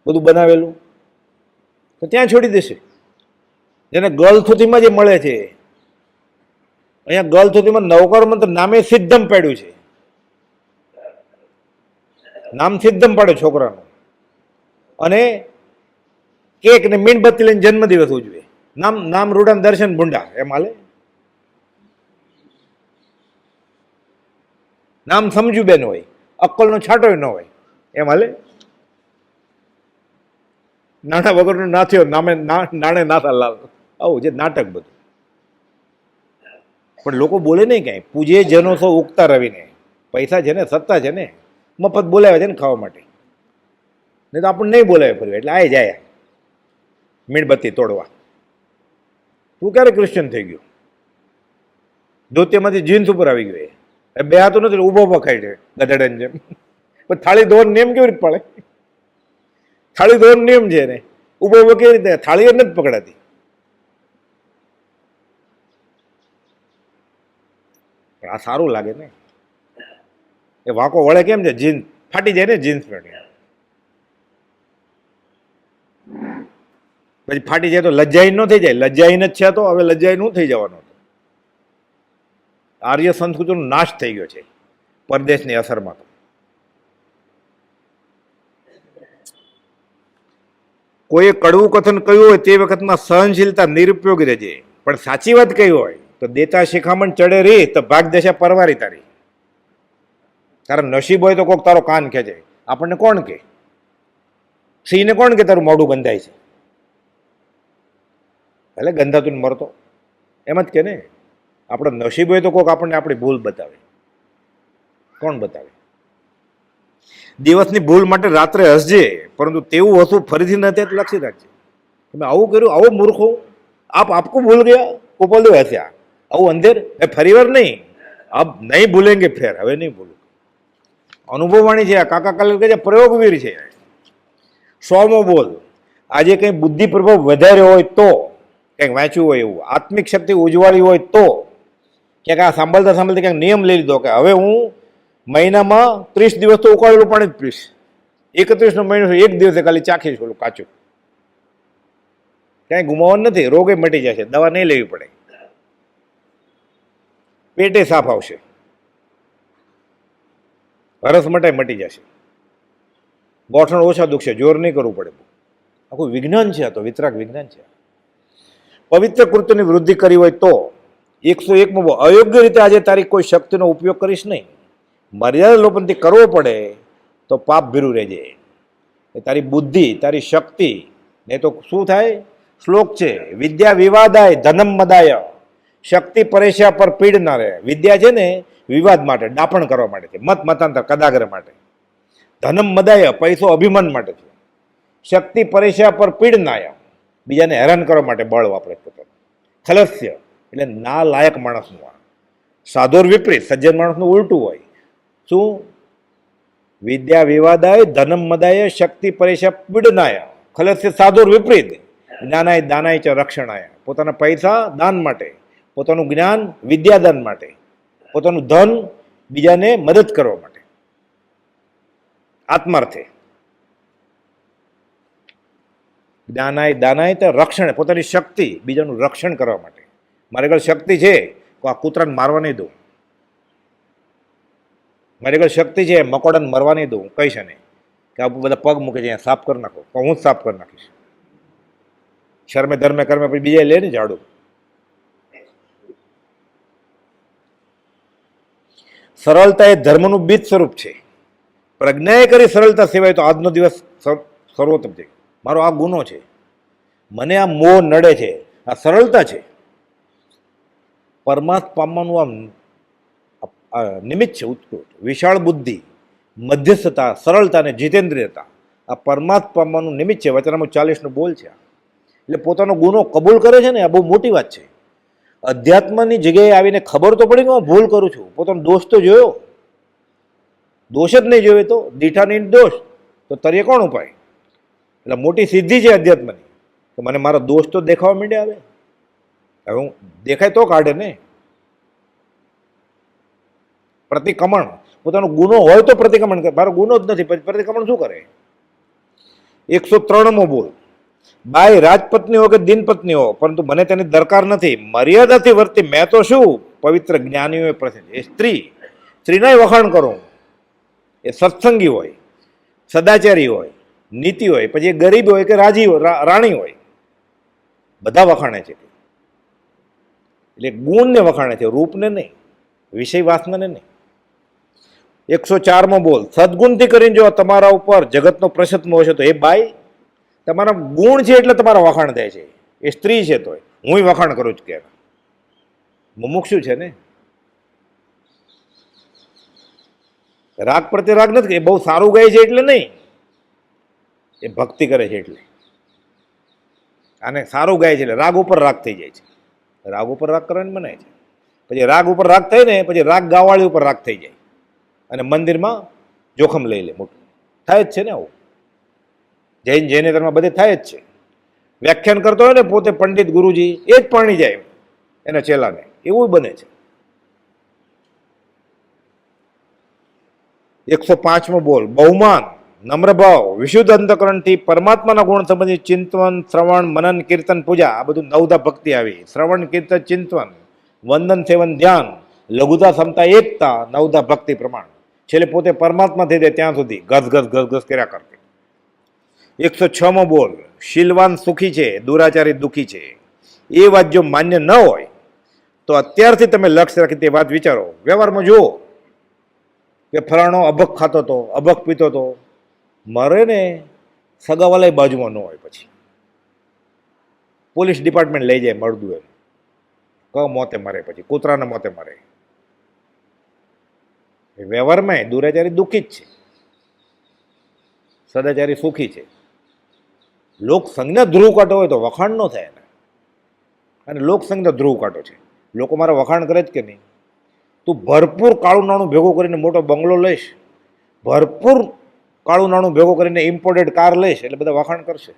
બધું બનાવેલું તો ત્યાં છોડી દેશે. જેને ગળથુથીમાં જે મળે છે, અહીંયા ગળથુથીમાં નવકાર મંત્ર નામે સિદ્ધમ પાડ્યું છે. નામ સિદ્ધમ પાડે છોકરાનું. અને કેક ને મીણબત્તી લઈને જન્મદિવસ ઉજવે. નામ રૂડાન દર્શન ભૂંડા એમ હાલે. નામ સમજુ બેન હોય, અક્કલનો છાંટો ન હોય એમ હાલે. નાના વગરનો ના થયો, નાણે નાથા લાલ, આવું છે નાટક બધું. પણ લોકો બોલે નહીં કાંઈ. પૂજે જનો સૌ ઉગતા રવિને. પૈસા છે ને, સત્તા છે ને, મફત બોલાવે છે ને ખાવા માટે. નહીં તો આપણને નહીં બોલાવે ફરી, એટલે આય જાય મીણબત્તી તોડવા. તું ક્યારે ક્રિશ્ચન થઈ ગયો? ધોતિયામાંથી જીન્સ ઉપર આવી ગયો. બે હાથો નથી, ઊભો ઊભો ખાય છે ગધેડાની જેમ. પણ થાળી ધોવાનો નિયમ કેવી રીતે પડે? થાળી ધોવાનો નિયમ છે ને, ઊભો ઊભો કેવી રીતે? થાળી નથી પકડાતી. આ સારું લાગે ને. એ વાંકો વળે કેમ છે? જીન્સ ફાટી જાય ને, જીન્સ પેન્ટ પછી ફાટી જાય તો લજ્જાઈ ન થઈ જાય. લજ્જાઈ જ છે તો હવે લજ્જાઈ નું થઈ જવાનું. આર્ય સંસ્કૃતિનો નાશ થઈ ગયો છે. પરદેશની અસરમાં. કોઈએ કડવું કથન કહ્યું હોય તે વખતમાં સહનશીલતા નિરુપયોગી રહેજે, પણ સાચી વાત કહી હોય તો દેતા શિખામણ ચડે રે તો ભાગ દશા પરવારી તારી. તારા નસીબ હોય તો કોઈક તારો કાન ખેંચે. આપણને કોણ કે? સિંહને કોણ કે તારું મોઢું ગંધાય છે? એટલે ગંધાતું મરતો એમ જ કે ને. આપણો નસીબ હોય તો કોઈક આપણને આપણી ભૂલ બતાવે. કોણ બતાવે? દિવસની ભૂલ માટે રાત્રે હસજે, પરંતુ તેવું હસવું ફરીથી ન થાય લક્ષી રાખજે. તમે આવું કર્યું, આવો મૂર્ખો, આપકો ભૂલ ગયા, કોપલ દો હસ્યા, આવું અંધેર ફરી વાર નહીં, અબ નહીં ભૂલેંગે ફેર, હવે નહીં ભૂલું. અનુભવવાણી છે, કાકા કાલે કહે છે પ્રયોગવીર છે. 100મો બોલ. આજે કંઈ બુદ્ધિ પ્રભાવ વધારે હોય તો, કંઈક વાંચ્યું હોય એવું, આત્મિક શક્તિ ઉજવાળી હોય તો, ક્યાંક આ સાંભળતા સાંભળતા ક્યાંક નિયમ લઈ લીધો કે હવે હું મહિનામાં 30 દિવસ તો ઉકાળેલું પાણી જ પીશ, 31નો મહિનો 1 દિવસે ખાલી ચાખીશ ઓલું કાચું. કાંઈ ગુમાવવાનું નથી, રોગે મટી જશે, દવા નહીં લેવી પડે, પેટે સાફ આવશે, હરસ મટાઈ મટી જશે, ગોઠણ ઓછા દુખશે, જોર નહીં કરવું પડે. આખું વિજ્ઞાન છે, આ તો વિતરાગ વિજ્ઞાન છે. પવિત્ર કૃત્યની વૃદ્ધિ કરી હોય તો 101મો અયોગ્ય રીતે આજે તારી કોઈ શક્તિનો ઉપયોગ કરીશ નહીં. મર્યાદા લોપનથી કરવો પડે તો પાપ ભીરું રહેજે. તારી બુદ્ધિ, તારી શક્તિ ને તો શું થાય? શ્લોક છે, વિદ્યા વિવાદાય ધનમ મદાય. શક્તિ પરેશા પર પીડ ના રહે. વિદ્યા છે ને વિવાદ માટે, ડાપણ કરવા માટે છે, મત મતાંતર કદાગ્ર માટે. ધનમ મદાય પૈસો અભિમાન માટે છે. શક્તિ પરેશા પર પીડ ના, બીજાને હેરાન કરવા માટે બળ વાપરે પોતાનું. ખલસ્ય એટલે ના લાયક માણસનું. આ સાધોર વિપરીત, સજ્જન માણસનું ઉલટું હોય. શું? વિદ્યા વિવાદાય ધનમ મદાય શક્તિ પરેશા પીડનાય ખલસ્ય સાધોર વિપરીત જ્ઞાનાય દાનાય ચ રક્ષણાય. પોતાના પૈસા દાન માટે, પોતાનું જ્ઞાન વિદ્યાદાન માટે, પોતાનું ધન બીજાને મદદ કરવા માટે, આત્માર્થે. જ્ઞાનાય દાનાય તો રક્ષણ, પોતાની શક્તિ બીજાનું રક્ષણ કરવા માટે. મારી આગળ શક્તિ છે તો આ કૂતરાને મારવા નહીં દઉં, મારી આગળ શક્તિ છે મકોડાને મરવા નહીં દઉં, કહીશ નહીં કે આ બધા પગ મૂકે છે સાફ કરી નાખો, તો હું જ સાફ કરી નાખીશ. શર્મે ધર્મે કર્મે પછી બીજા લે ને ઝાડુ. સરળતા એ ધર્મનું બીજ સ્વરૂપ છે. પ્રજ્ઞાએ કરી સરળતા સિવાય તો આજનો દિવસ સર્વોત્તમ છે. મારો આ ગુનો છે, મને આ મોહ નડે છે, આ સરળતા છે. પરમાર્થ પામવાનું આ નિમિત્ત છે ઉત્કૃષ્ટ. વિશાળ બુદ્ધિ, મધ્યસ્થતા, સરળતા અને જીતેન્દ્રિયતા આ પરમાર્થ પામવાનું નિમિત્ત છે. વચનામૃત 40નો બોલ છે. એટલે પોતાનો ગુનો કબૂલ કરે છે ને, આ બહુ મોટી વાત છે. અધ્યાત્મની જગ્યાએ આવીને ખબર તો પડી કે હું ભૂલ કરું છું. પોતાનો દોષ તો જોયો, દોષ જ નહીં જોયો તો દીઠા નિર્દોષ તો તરીએ કોણ ઉપાય? એટલે મોટી સિદ્ધિ છે અધ્યાત્મની કે મને મારા દોષ તો દેખાવા માંડ્યા. હવે હું દેખાય તો કાઢે ને. પ્રતિક્રમણ, પોતાનો ગુનો હોય તો પ્રતિક્રમણ કરે. મારો ગુનો જ નથી, પ્રતિક્રમણ શું કરે? 103મો બોલ. બાઈ રાજપત્ની હો કે દિનપત્ની હો, પરંતુ મને તેની દરકાર નથી. મર્યાદાથી વર્તી મેં તો શું? પવિત્ર જ્ઞાનીઓ પ્રસિદ્ધ. એ સ્ત્રીના વખાણ કરું. એ સત્સંગી હોય, સદાચારી હોય, નીતિ હોય, પછી એ ગરીબ હોય કે રાણી હોય, બધા વખાણે છે. એટલે ગુણને વખાણે છે, રૂપને નહીં, વિષય વાસનાને નહીં. 104મો બોલ. સદગુણથી કરીને જો તમારા ઉપર જગતનો પ્રસત્મ હશે તો એ બાઈ તમારા ગુણ છે એટલે તમારા વખાણ થાય છે. એ સ્ત્રી છે તો હું વખાણ કરું છું કે મુમુક્ષુ છે ને. રાગ પ્રત્યે રાગ નથી, એ બહુ સારું ગાય છે એટલે નહીં, એ ભક્તિ કરે છે એટલે. આને સારું ગાય છે એટલે રાગ ઉપર રાગ થઈ જાય છે. રાગ ઉપર રાગ કરવાની મનાય છે. પછી રાગ ઉપર રાગ થાય ને પછી રાગ ગાવાળી ઉપર રાગ થઈ જાય અને મંદિરમાં જોખમ લઈ લે મોટું. થાય જ છે ને આવું. જૈન જૈનેતરમાં બધે થાય જ છે. વ્યાખ્યાન કરતો હોય ને પોતે પંડિત ગુરુજી એ જ પરણી જાય એના ચેલાને, એવું બને છે. 105મો બોલ. બહુમાન, નમ્રભાવ, વિશુદ્ધ અંતકરણથી પરમાત્માના ગુણ સંબંધી ચિંતન, શ્રવણ, મનન, કીર્તન, પૂજા આ બધું નવધા ભક્તિ આવી. શ્રવણ, કીર્તન, ચિંતન, વંદન, સેવન, ધ્યાન, લઘુતા, સમતા, એકતા, નવધા ભક્તિ પ્રમાણ. છેલ્લે પોતે પરમાત્મા થઈ જાય ત્યાં સુધી ઘસ કર્યા કરતી. 106મો બોલ, શીલવાન સુખી છે, દુરાચારી દુઃખી છે. એ વાત જો માન્ય ન હોય તો અત્યારથી તમે લક્ષ્ય રાખી તે વાત વિચારો. વ્યવહારમાં જુઓ કે ફલાણો અભક ખાતો હતો, અભક પીતો હતો, મરે ને સગાવાલાય બાજુમાં ન હોય, પછી પોલીસ ડિપાર્ટમેન્ટ લઈ જાય મળદું એમ, મોતે મરે, પછી કૂતરાના મોતે મરે. વ્યવહારમાં દુરાચારી દુઃખી જ છે, સદાચારી સુખી છે. લોકસંઘના ધ્રુવ કાંટો હોય તો વખાણ ન થાય એને, અને લોકસંઘનો ધ્રુવ કાંટો છે. લોકો મારા વખાણ કરે જ કે નહીં? તું ભરપૂર કાળું નાણું ભેગું કરીને મોટો બંગલો લઈશ, ભરપૂર કાળું નાણું ભેગું કરીને ઇમ્પોર્ટેડ કાર લઈશ, એટલે બધા વખાણ કરશે.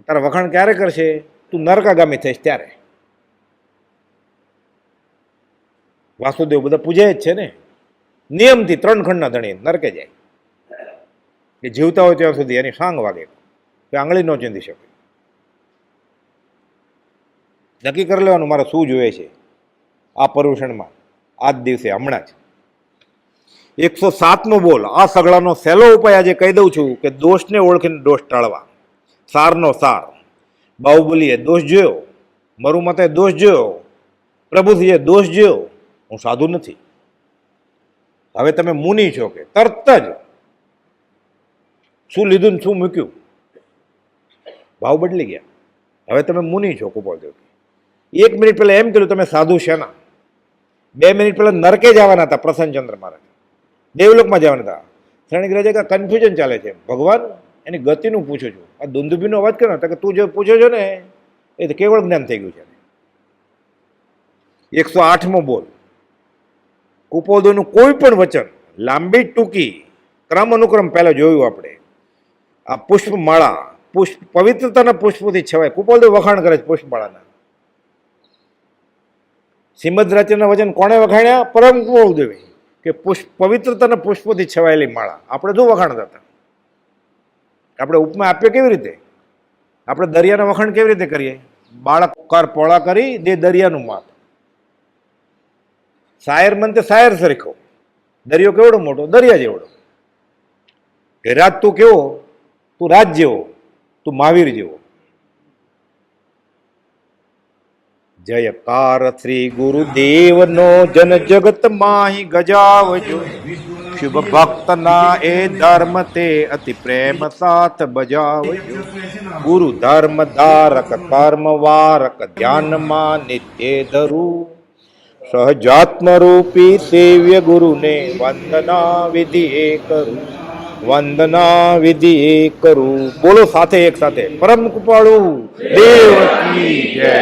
તારા વખાણ ક્યારે કરશે? તું નરકાગામી થઈશ ત્યારે. વાસુદેવ બધા પૂજાય જ છે ને નિયમથી, 3 ખંડના ધણી નરકે જાય. કે જીવતા હોય ત્યાં સુધી એની સાંગ વાગે કે આંગળી ન ચીંધી શકે. નક્કી કરી લેવાનું મારે શું જોઈએ છે આ પર્યુષણમાં, આ જ દિવસે, હમણાં જ. 107મો બોલ, આ સગડાનો સહેલો ઉપાય આજે કહી દઉં છું કે દોષને ઓળખીને દોષ ટાળવા. સારનો સાર. બાહુબલીએ દોષ જોયો, મરુમાતાએ દોષ જોયો, પ્રભુજીએ દોષ જોયો. હું સાધુ નથી. હવે તમે મુનિ છો કે તરત જ શું લીધું ને શું મૂક્યું, ભાવ બદલી ગયા. હવે તમે મુનિ છો. કુપાલદેવ 1 મિનિટ પહેલા એમ કીધું તમે સાધુ શેના? 2 મિનિટ પહેલા નરકે જવાના હતા પ્રસન્નચંદ્ર મહારાજ, દેવલોકમાં જવાના હતા. શ્રેણી રાજા કે કન્ફ્યુઝન ચાલે છે, ભગવાન એની ગતિનું પૂછું છું. આ દુંદુભીનો અવાજ કરો કે તું જે પૂછો છો ને એ તો કેવળ જ્ઞાન થઈ ગયું છે. 108મો બોલ, કુપોલદેવનું કોઈ પણ વચન લાંબી ટૂંકી ક્રમ અનુક્રમ પહેલા જોયું આપણે. આ પુષ્પમાળા, પુષ્પ પવિત્રતાના પુષ્પોથી છવાય. કુપોલદેવ વખાણ કરે છે પુષ્પમાળાના. શ્રીમદ રાજ્યના વચન કોણે વખાણ્યા? પરમ કુપોલદેવે, કે પુષ્પ પવિત્રતાના પુષ્પોથી છવાયેલી માળા. આપણે શું વખાણતા હતા? આપણે ઉપમા આપીએ કેવી રીતે? આપણે દરિયાના વખાણ કેવી રીતે કરીએ? બાળક કર પોળા કરી દે દરિયાનું માપ. શાયર મન તે શાયર સરખો. દરિયો કેવડો મોટો? દરિયા જેવડો. રાજ તું કેવો? તું રાજ જેવો, તું મહાવીર જેવો. જયકાર શ્રી ગુરુદેવનો જન જગત માહી ગજાવજો. શુભ ભક્તના એ ધર્મ તે અતિ પ્રેમ સાથ બજાવજો. ગુરુ ધર્મ ધારક કર્મ વારક ધ્યાનમાં નિત્ય ધરું. સહજાત્મ રૂપી સેવ્ય ગુરુને વંદના વિધિ એ કરું. વંદના વિધિ એ કરું. બોલો સાથે, એક સાથે. પરમ કૃપાળુ દેવ કી જય.